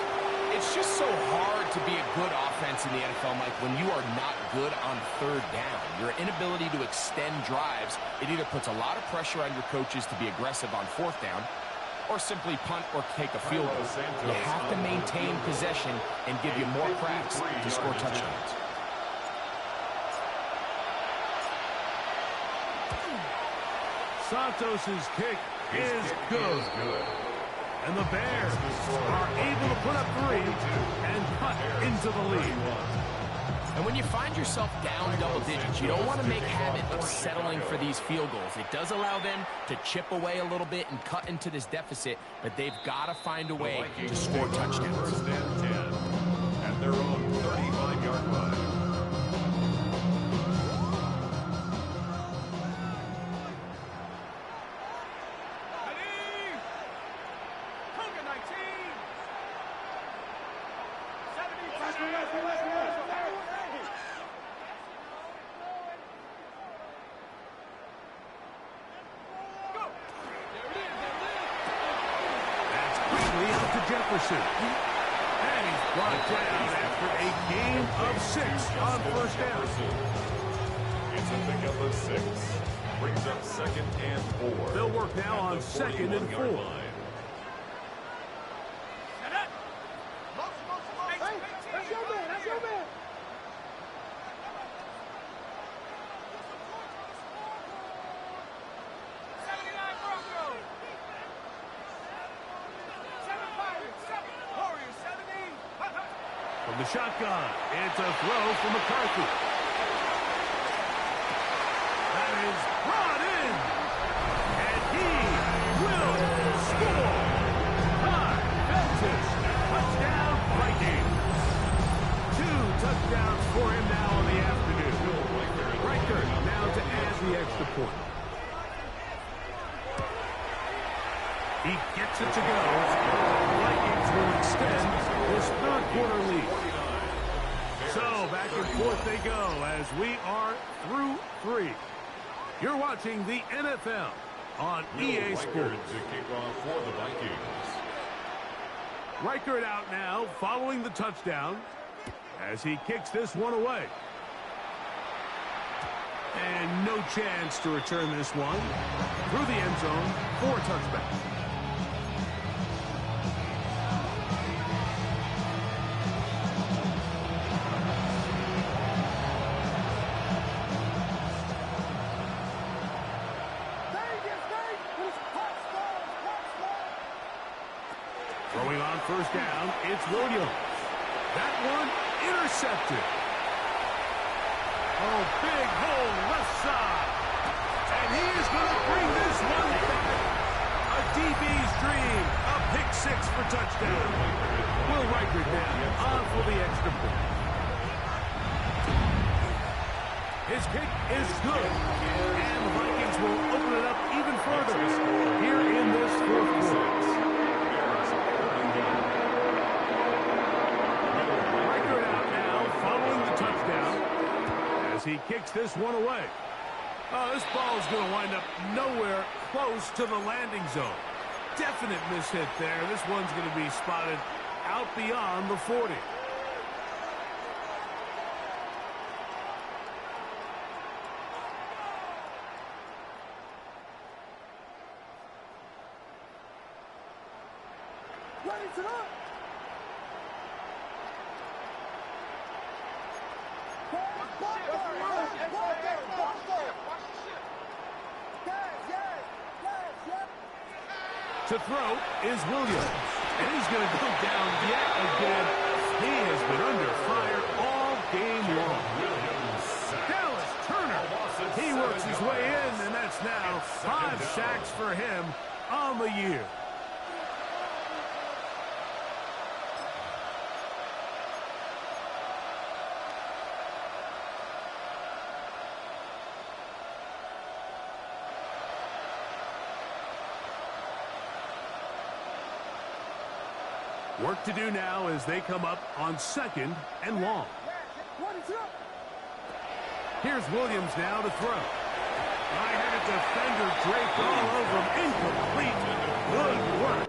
It's just so hard to be a good offense in the NFL, Mike, when you are not good on third down. Your inability to extend drives, it either puts a lot of pressure on your coaches to be aggressive on fourth down or simply punt or take a field goal. You have to maintain possession and give you more cracks to score touchdowns. Santos' kick is good. And the Bears are able to put up 3 and cut into the lead. And when you find yourself down double digits, you don't want to make habit of settling for these field goals. It does allow them to chip away a little bit and cut into this deficit, but they've got to find a way to score touchdowns. First and 10 at their own 35-yard line. Jefferson. And he's brought down after a gain of 6 on first down. It's a pickup of 6. Brings up second and 4. They'll work now on second and 4. That's your man. the shotgun. It's a throw for McCarthy. That is brought in. And he will score. High Feltis. Touchdown, Vikings. 2 touchdowns for him now on the afternoon. Riker now to add the extra point. He gets it to go. The Vikings will extend this third-quarter lead. So back and forth they go as we are through 3. You're watching the NFL on EA Sports. To kick off for the Vikings. Reichert out now following the touchdown as he kicks this one away. And no chance to return this one through the end zone for a touchback. Throwing on first down, it's Williams. That one intercepted. Oh, big hole left side. And he is going to bring this one back. A DB's dream. A pick 6 for touchdown. Will Riker down on for the extra point. His kick is good. And the Vikings will open it up even further here in this fourth quarter. He kicks this one away. Oh, this ball is going to wind up nowhere close to the landing zone. Definite mishit there. This one's going to be spotted out beyond the 40. Ready to go. To throw is Williams. And he's going to go down yet again. He has been under fire all game long. Dallas Turner. He works his way in, and that's now 5 sacks for him on the year. Work to do now as they come up on 2nd and long. Here's Williams now to throw. I had a defender draped all over him. Incomplete. Good work.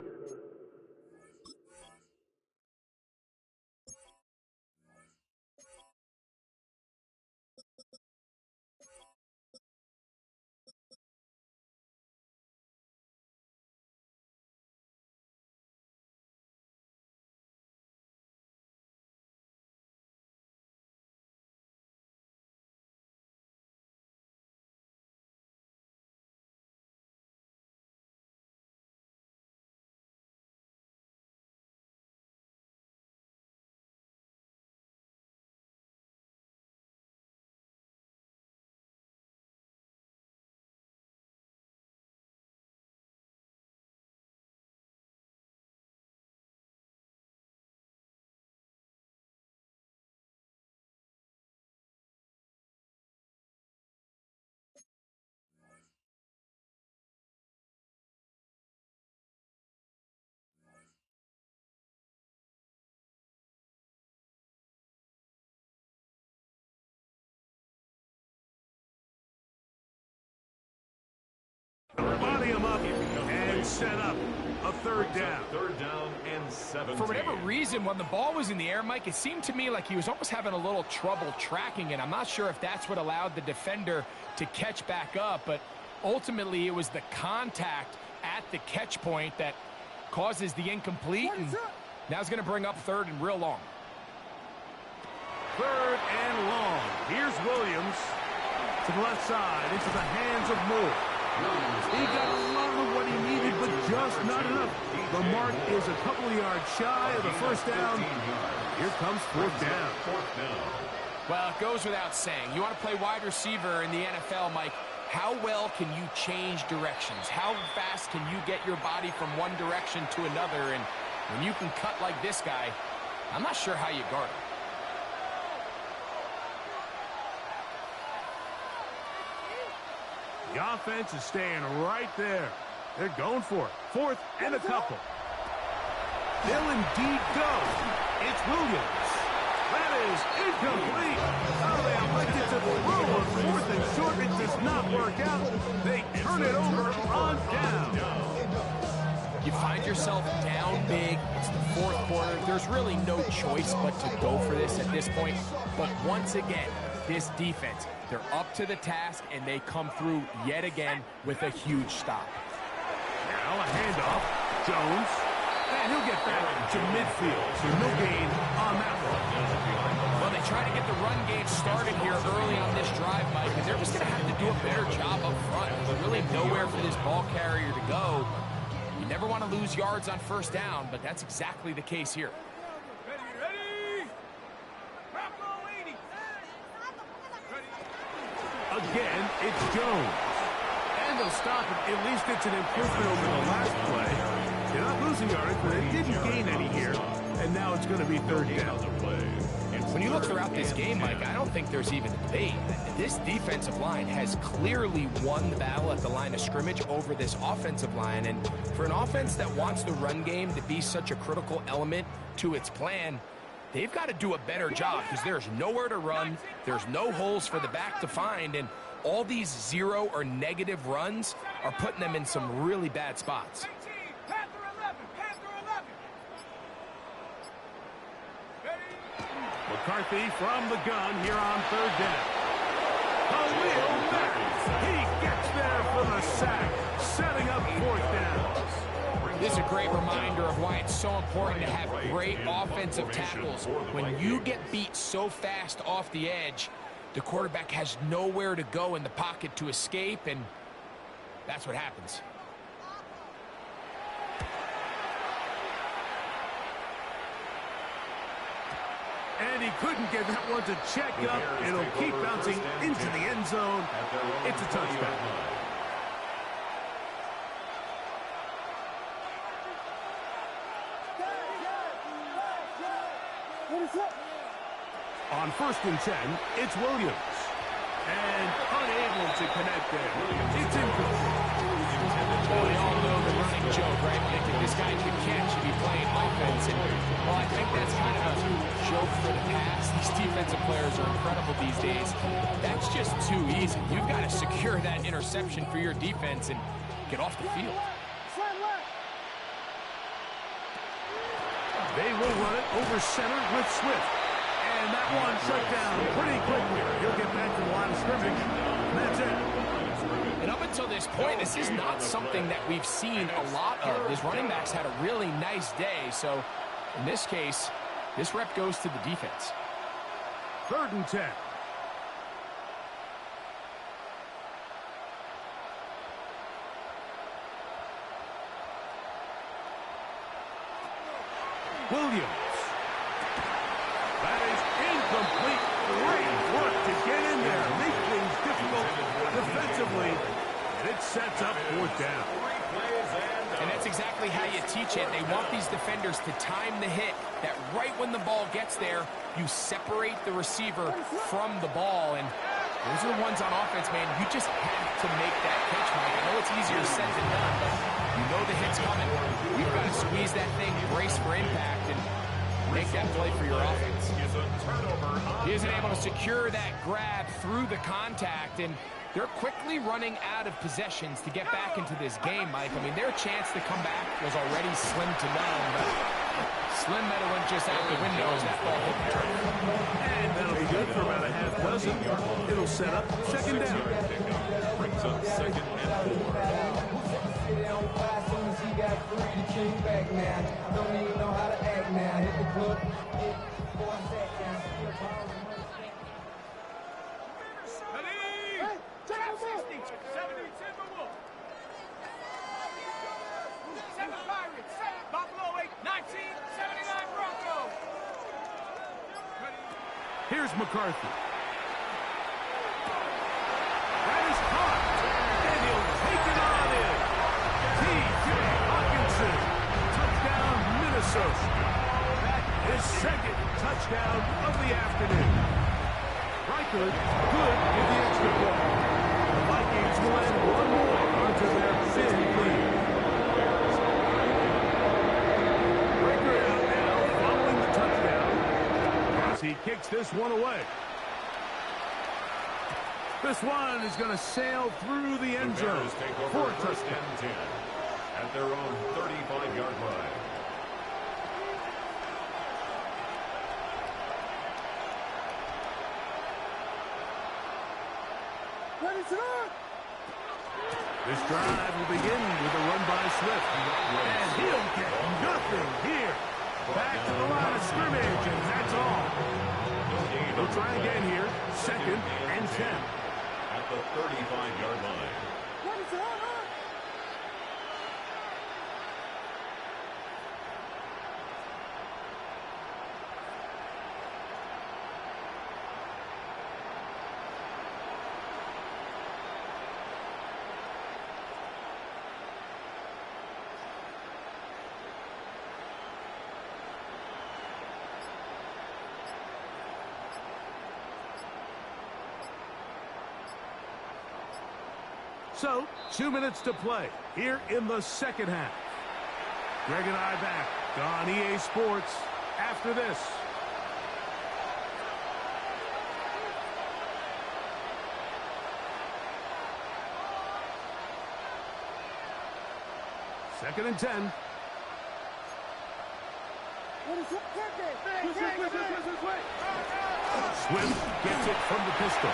Body him up and set up a 3rd down. 3rd down and 17. For whatever reason, when the ball was in the air, Mike, it seemed to me like he was almost having a little trouble tracking it. I'm not sure if that's what allowed the defender to catch back up, but ultimately it was the contact at the catch point that causes the incomplete, and now it's going to bring up 3rd and real long. 3rd and long. Here's Williams to the left side into the hands of Moore. He got a lot of what he needed, but just not enough. The mark is a couple of yards shy of the first down. Here comes fourth down. Well, it goes without saying. You want to play wide receiver in the NFL, Mike. How well can you change directions? How fast can you get your body from one direction to another? And when you can cut like this guy, I'm not sure how you guard him. The offense is staying right there. They're going for it. Fourth and a couple. They'll indeed go. It's Williams. That is incomplete. Oh, they elected to throw on fourth and short. It does not work out. They turn it over on down. You find yourself down big. It's the fourth quarter. There's really no choice but to go for this at this point. But once again, this defense, they're up to the task, and they come through yet again with a huge stop. Now a handoff. Jones. And he'll get back to midfield. So no gain on that one. Well, they try to get the run game started here early on this drive, Mike, and they're just going to have to do a better job up front. There's really nowhere for this ball carrier to go. You never want to lose yards on first down, but that's exactly the case here. Ready? Bravo 80. Again, it's Jones. And they'll stop it. At least it's an improvement over the last play. They're not losing yards, but they didn't gain any here. And now it's going to be third down. When you look throughout this game, Mike, I don't think there's even a debate. This defensive line has clearly won the battle at the line of scrimmage over this offensive line. And for an offense that wants the run game to be such a critical element to its plan, they've got to do a better job because there's nowhere to run. There's no holes for the back to find. And all these zero or negative runs are putting them in some really bad spots. McCarthy from the gun here on third down. Khalil Mack. He gets there for the sack, setting up fourth down. This is a great reminder of why it's so important to have great offensive tackles. When you get beat so fast off the edge, the quarterback has nowhere to go in the pocket to escape, and that's what happens. And he couldn't get that one to check up. It'll keep bouncing into the end zone. It's a touchdown. On 1st and 10, it's Williams. And unable to connect there. It's incomplete. Well, we all know the running joke, right? If this guy can catch and be playing offense. And, well, I think that's kind of a joke for the past. These defensive players are incredible these days. That's just too easy. You've got to secure that interception for your defense and get off the field. They will run it over center with Swift. And that one shut down pretty quickly. He'll get back to the line of scrimmage. And that's it. And up until this point, this is not something that we've seen a lot of. His running backs had a really nice day. So in this case, this rep goes to the defense. 3rd and 10. Williams. That is incomplete. Great work to get in there. Make things difficult defensively. And it sets up fourth down. And that's exactly how you teach it. They want these defenders to time the hit, that right when the ball gets there, you separate the receiver from the ball. And those are the ones on offense, man. You just have to make that catch, Mike. I know it's easier said than done, but you know the hit's coming. You've got to squeeze that thing, brace for impact, and make that play for your offense. He isn't able to secure that grab through the contact, and they're quickly running out of possessions to get back into this game, Mike. I mean, their chance to come back was already slim to none, but slim metal went just out the window as that ball hit the turf. And that'll be good for about a half dozen. It'll set up second down. Brings up 2nd and 4. Here's McCarthy. That is caught. And he'll take it on in. T.J. Hawkinson. Touchdown, Minnesota. That is second touchdown of the afternoon. Riker good in the extra point. The Vikings will add one more onto their thin lead. Riker out now following the touchdown as he kicks this one away. This one is going to sail through the end zone for a touchdown. 10 at their own 35-yard line. This drive will begin with a run by Swift. And he'll get nothing here. Back to the line of scrimmage, and that's all. We'll try again here. Second and 10. At the 35-yard line. So, 2 minutes to play here in the second half. Greg and I back on EA Sports after this. Second and 10. Swift gets it from the pistol.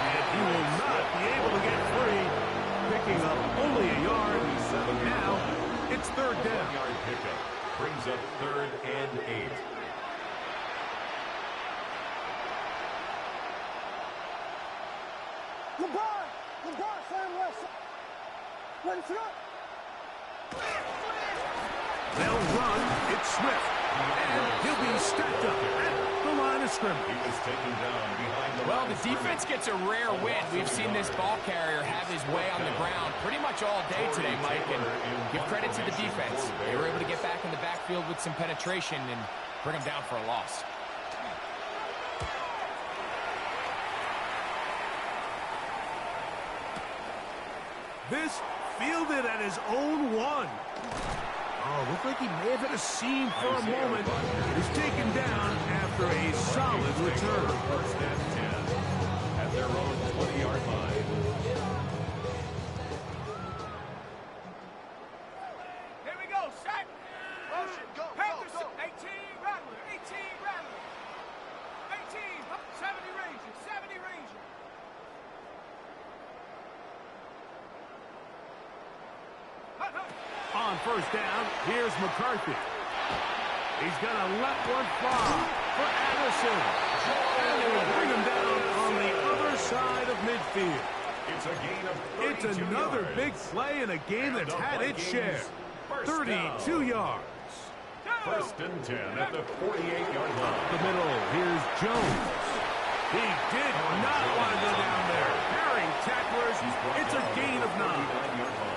And he will not be able to get free. Picking up only a yard. Now, it's third down. 1-yard pickup brings up 3rd and 8. They'll run. It's Swift. And he'll be stacked up at the line of scrimmage. He was taken down behind the Well, the defense gets a rare win. We've seen this ball carrier have his way on the ground pretty much all day today, Mike, and give credit to the defense. They were able to get back in the backfield with some penetration and bring them down for a loss. This fielded at his own 1. Oh, looked like he may have hit a seam for a moment. It is taken down after a solid return. 1st and 10 at their own 20-yard line. Here we go, set. Motion, go, Panthers, 18, Rattler, 18, Rattler. 18, 70 Ranger, 70 Ranger. On first down, here's McCarthy. He's going to let one fly for Addison. And they will bring him down on the other side of midfield. It's a gain of 32 It's another yards. big play in a game that's had its share. 32 yards. 1st and 10 at the 48-yard line. The middle, here's Jones. He did not want to go down there. Carrying tacklers, it's a gain of 9. 49-yard line.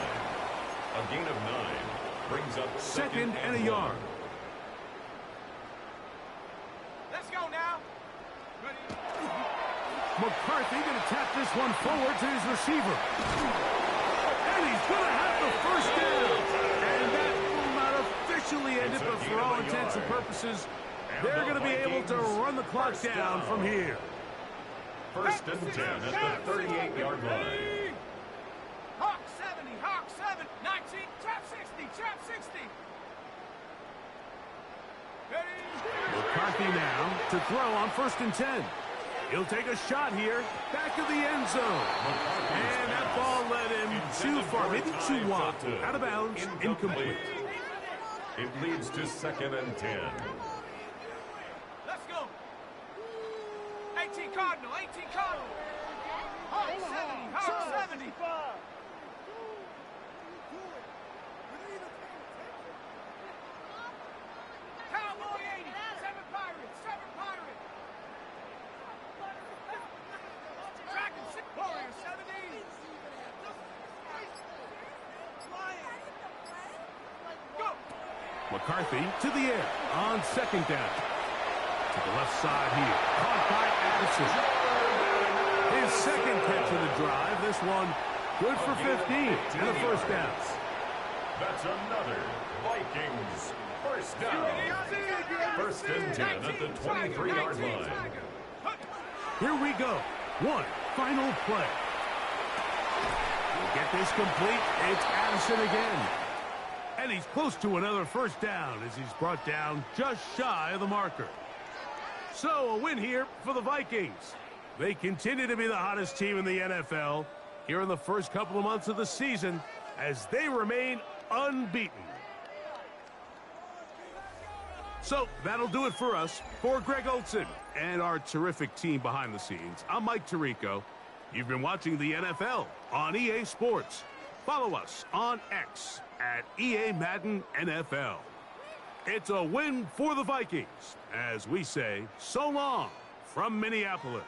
A gain of 9 brings up Second and a yard. Let's go now. Ready? McCarthy going to tap this one forward to his receiver. And he's going to have the first down. And that will not officially end it, but for all intents and purposes, they're going to be able to run the clock down from here. 1st and 10 at the 38-yard line. Hawk 70, Hawk 7, 19, trap 60, trap 60. Ready? McCarthy now to throw on 1st and 10. He'll take a shot here, back of the end zone. And that ball led him too far, maybe too wide. Out of bounds, incomplete. It leads to 2nd and 10. Let's go. 18 Cardinal, 18 Cardinal. Hawk 70, Hawk 70. Cowboy 80, 7 Pirates, 7 Pirates. McCarthy to the air on second down. To the left side here. Caught by Addison. His second catch of the drive. This one good for 15 and a first down. That's another Vikings first down. First and 10 at the 23-yard line. Here we go. One final play. We'll get this complete. It's Addison again. And he's close to another first down as he's brought down just shy of the marker. So a win here for the Vikings. They continue to be the hottest team in the NFL here in the first couple of months of the season as they remain unbeaten. So that'll do it for us. For Greg Olson and our terrific team behind the scenes, I'm Mike Tirico. You've been watching the NFL on EA Sports. Follow us on X at EA Madden NFL. It's a win for the Vikings as we say so long from Minneapolis.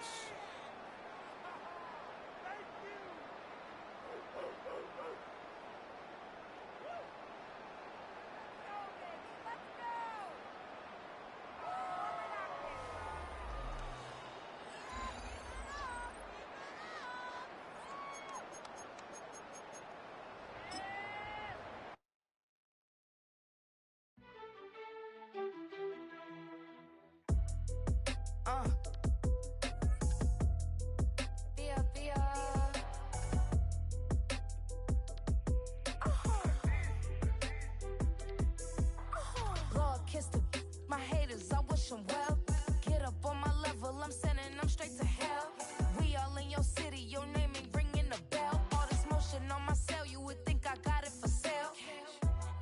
My haters, I wish them well. Get up on my level, I'm sending them straight to hell. We all in your city, your name ain't ringing a bell. All this motion on my cell, you would think I got it for sale.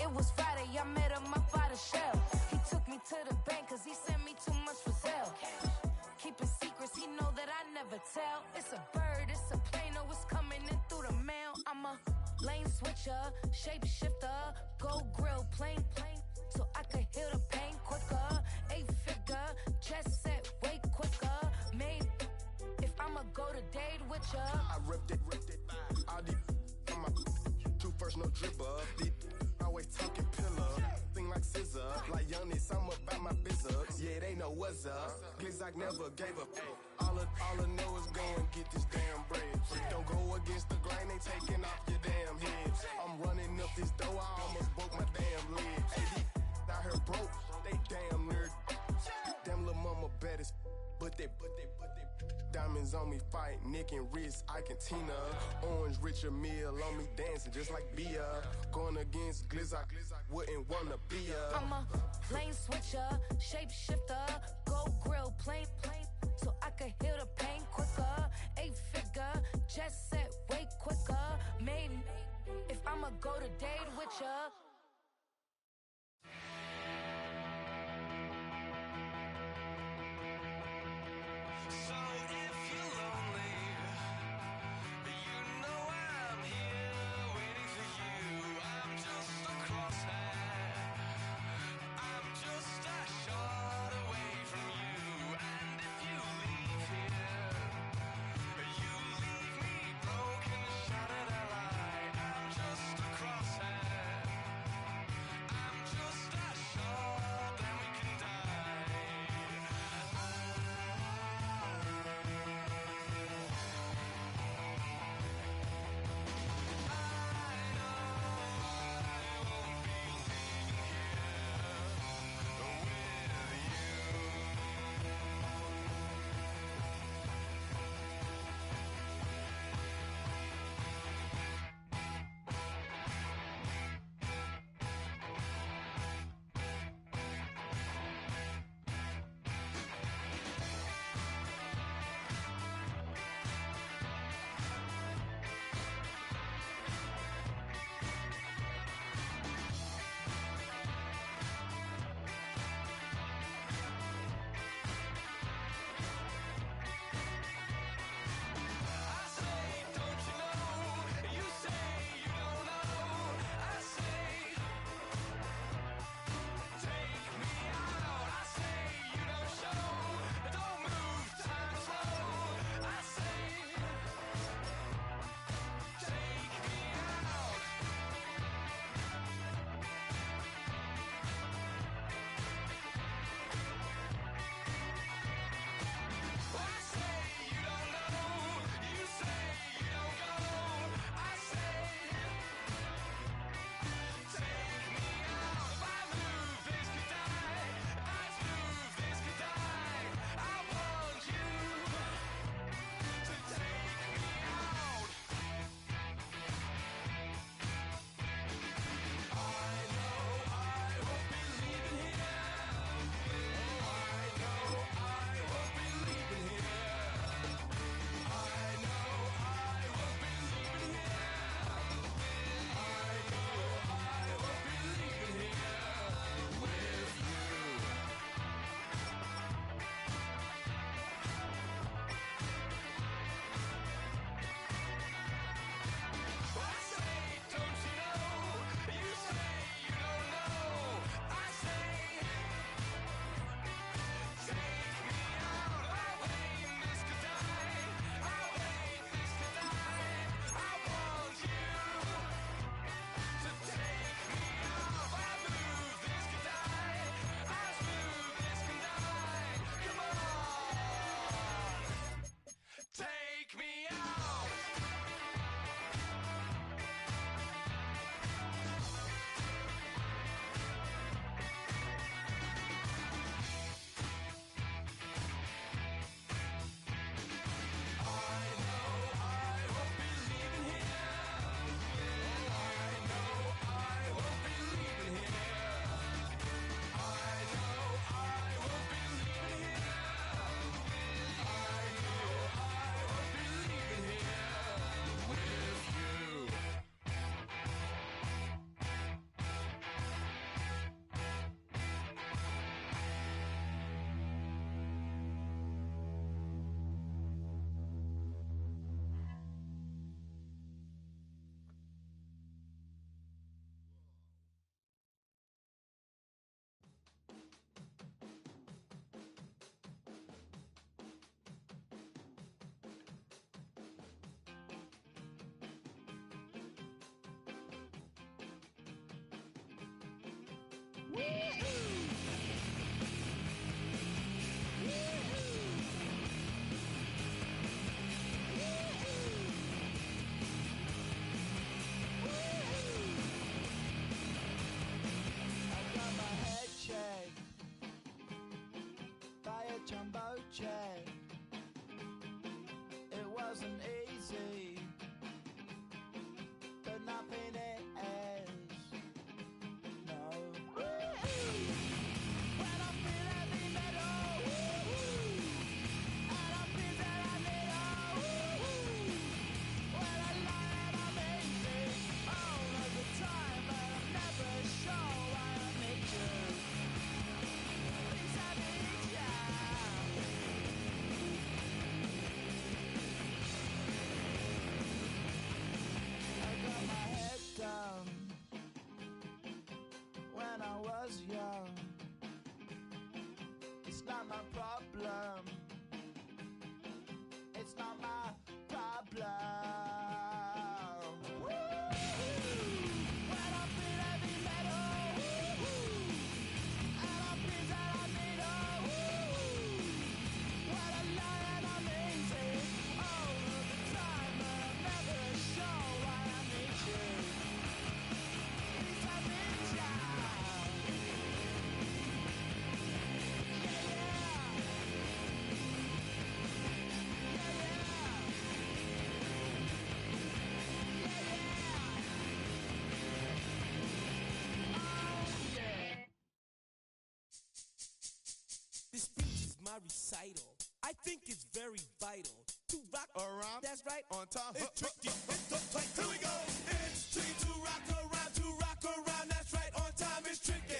It was Friday, I met him up by the shell. He took me to the bank cause he sent me too much for sale. Keeping secrets, he know that I never tell. It's a bird, it's a plane, oh it's coming in through the mail. I'm a lane switcher, shape shifter, go grill, plain, so I could heal the pain quicker. 8-figure, just set way quicker. Maybe if I'ma go to date with ya. I ripped it. All these on my true first, no dripper. These always talking pillar. Thing like scissor. Like Giannis, I'm about my business. Yeah, they know what's up. Glizak never gave up. All I know is go and get this damn bread. Don't go against the grain, they taking off your damn head. I'm running up this door, I almost broke my damn leg. Out here broke, they damn nerd. Damn little mama bad as but they diamonds on me fight, neck and wrist, I can Tina. Orange Richard Mill on me dancing just like Bia. Going against Glizak, wouldn't wanna be ya. I'm a lane switcher, shape shifter, go grill, plain, so I could heal the pain quicker. 8-figure, just set way quicker. Maybe if I'ma go to date with ya. was young. It's not my problem. It's not my problem. This speech is my recital. I think it's very vital to rock around. That's right, on time. It's tricky. It's tight. Here we go. It's tricky to rock around. To rock around. That's right, on time. It's tricky.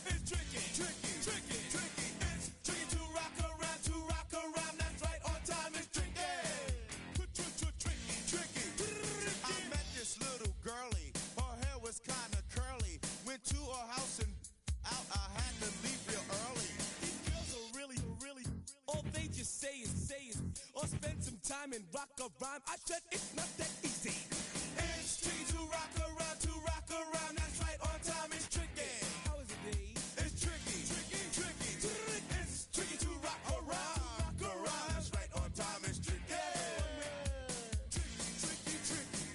It's tricky. Tricky. Tricky. Tricky. It's tricky to rock around. To rock around. That's right, on time. It's tricky. Tricky. Tricky. I met this little girlie. Her hair was kind of curly. Went to her house and out. I had to leave real early. All they just say is, or spend some time and rock a rhyme. I said it's not that easy. It's tricky to rock around, that's right, on time, it's tricky. How is it, D? It's tricky. It's tricky to rock around, that's right, on time, it's tricky. Tricky.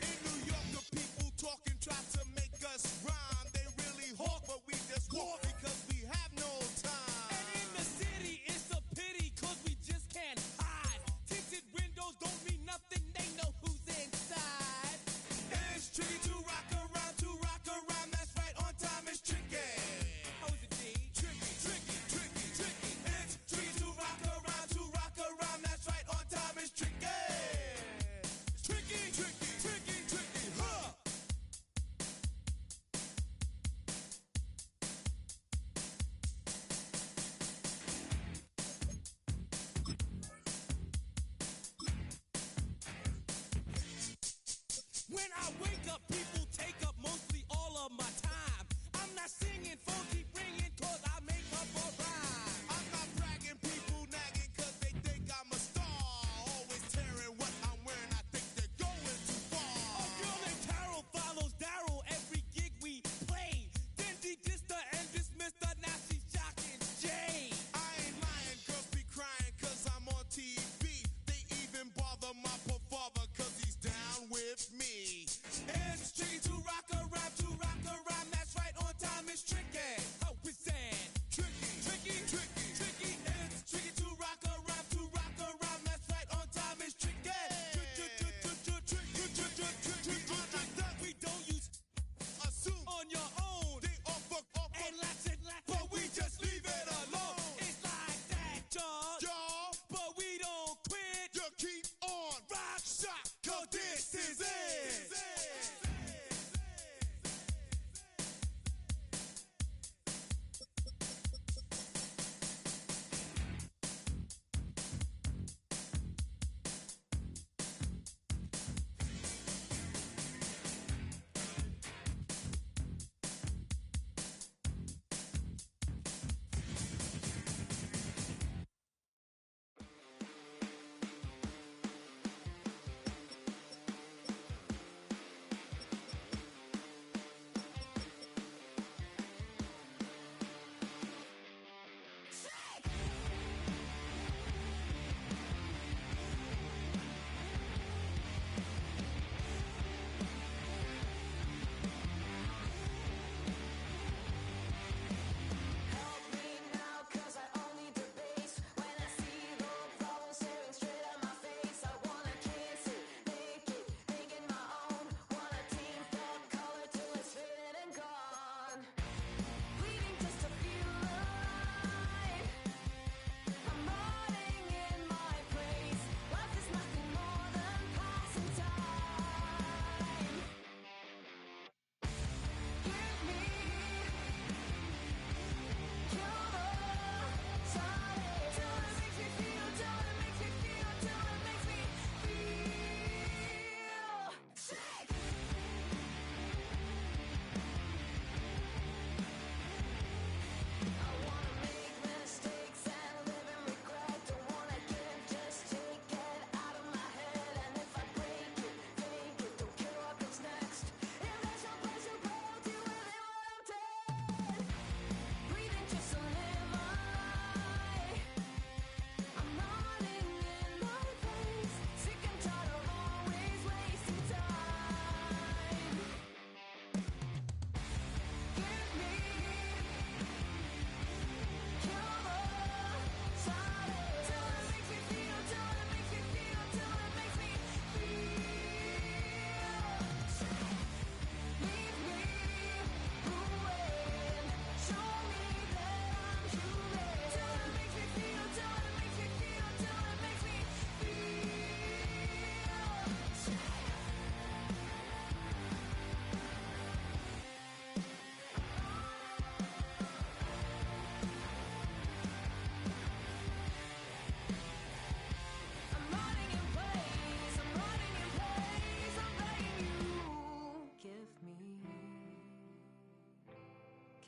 In New York, the people talking try to make us rhyme. They really hawk, but we just walk because we have no time. And in the city, it's a pity, cause we just can't hide. Tinted windows don't mean nothing, they know who's inside. It's tricky to rock around, that's right, on time, it's tricky. How is it, D? Tricky. It's tricky to rock around, that's right, on time, it's tricky. Tricky, huh? When I wake up, people take up mostly all of my time. I'm not singing, phone keep ringing, cause I make up a rhyme. I'm not bragging, people nagging, cause they think I'm a star. Always tearing what I'm wearing, I think they're going too far. A girl named Carol follows Daryl every gig we play. Then de-dissed her and dismissed her, now she's shocking Jay. I ain't lying, girls be crying, cause I'm on TV. They even bother my poor father, cause he's down with me. It's tricky to rock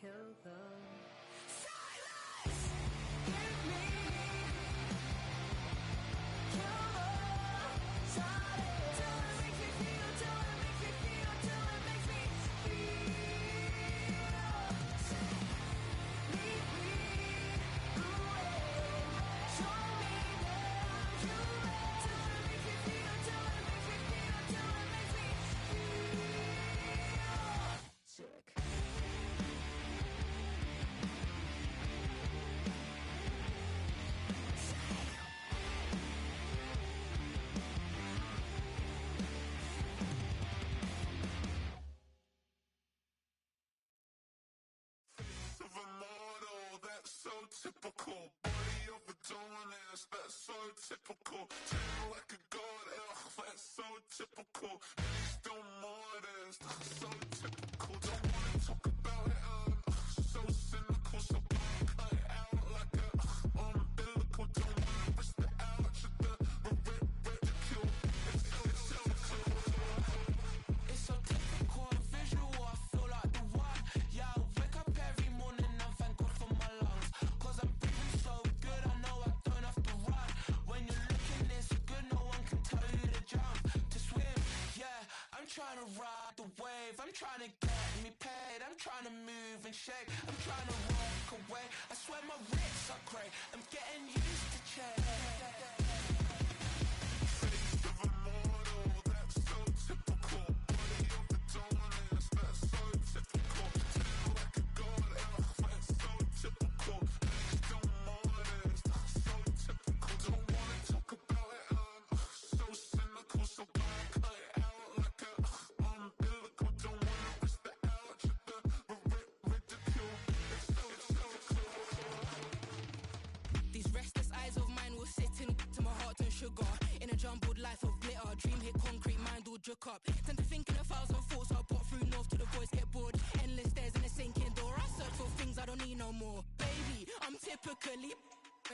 kill them. Silence! Give me. Kill them. Silence. Till it makes me feel. Till it makes me feel. Till it makes me feel. Lead me the way. Show me that I'm human. Till it makes me feel. Till it makes me feel. Till it makes me feel. Sick. Of a model, that's so typical. Body of a Adonis, that's so typical. Tail like a god, ugh, that's so typical. Maybe still modest, so typical. Don't wanna talk about it, so cynical. So cut it out like a umbilical. Don't wanna risk the ouch of the ridicule. It's so typical. It's so typical and visual, I feel like the one. Yeah, I wake up every morning and thank God for my lungs. Cause I'm breathing so good, I know I don't have to run. When you're looking this good, no one can tell you to jump, to swim. Yeah, I'm trying to ride the wave, I'm trying to get me paid, I'm trying to move and shake, I'm trying to walk away. I swear my wrists are great, I'm getting used to change. Face of a model, that's so typical. Body of a Adonis, that's so typical. Tail like a god, ugh, that's so typical. Maybe still modest, so typical. Don't wanna talk about it, so cynical. So cut it out like a umbilical. Don't wanna risk the ouch of the ridicule. It's so typical. These restless eyes of mine will sit in to my heart and sugar. In a jumbled life of glitter, dream hit concrete, mind all jerk up. Tend to think in 1,000 thoughts, I'll pop through north till the voice get bored. Endless stairs in a sinking door, I search for things I don't need no more. Baby, I'm typically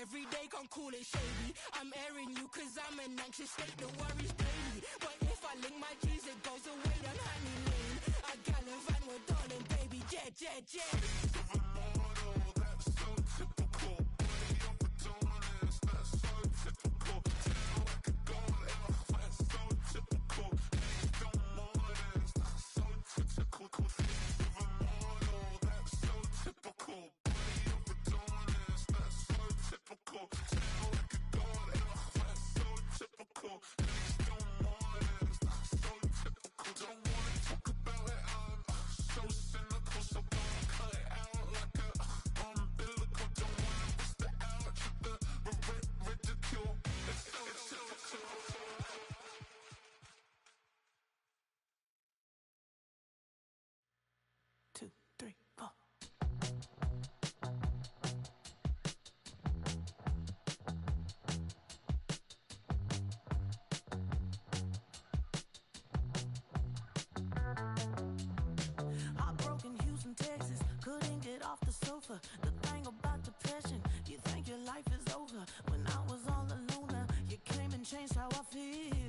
every day, can't call it shady. I'm airing you cause I'm an anxious state, the worries daily. But if I link my G's, it goes away down honey lane. I gallivant with darling, baby, jet. Face of a model, that's so typical. Body of a Adonis, that's so typical. Tail like a god, ugh, that's so typical. Maybe still modest, so typical. Face of a model, that's so typical. Body of a Adonis, that's so typical. Tail like a god, ugh, that's so typical. Maybe still modest, so typical. Don't wanna talk about it, so cynical. So cut it out like a umbilical. Don't wanna risk the ouch of the ridicule. It's so typical. 2, 3, 4. Heartbroken Houston, Texas, couldn't get off the sofa. The thing about depression, you think your life is over. When I was all alone, you came and changed how I feel.